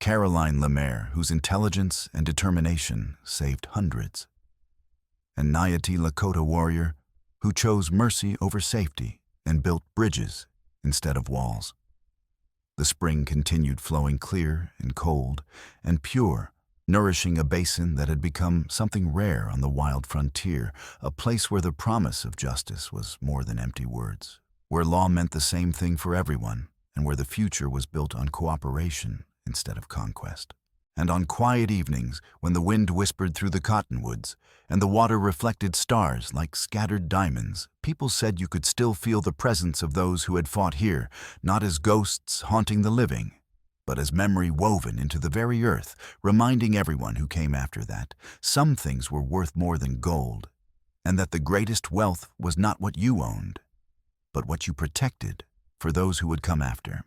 Caroline Lemaire, whose intelligence and determination saved hundreds. And Nayati Lakota warrior, who chose mercy over safety and built bridges instead of walls. The spring continued flowing clear and cold and pure, nourishing a basin that had become something rare on the wild frontier, a place where the promise of justice was more than empty words, where law meant the same thing for everyone, and where the future was built on cooperation instead of conquest. And on quiet evenings, when the wind whispered through the cottonwoods and the water reflected stars like scattered diamonds, people said you could still feel the presence of those who had fought here, not as ghosts haunting the living, but as memory woven into the very earth, reminding everyone who came after that some things were worth more than gold, and that the greatest wealth was not what you owned, but what you protected for those who would come after.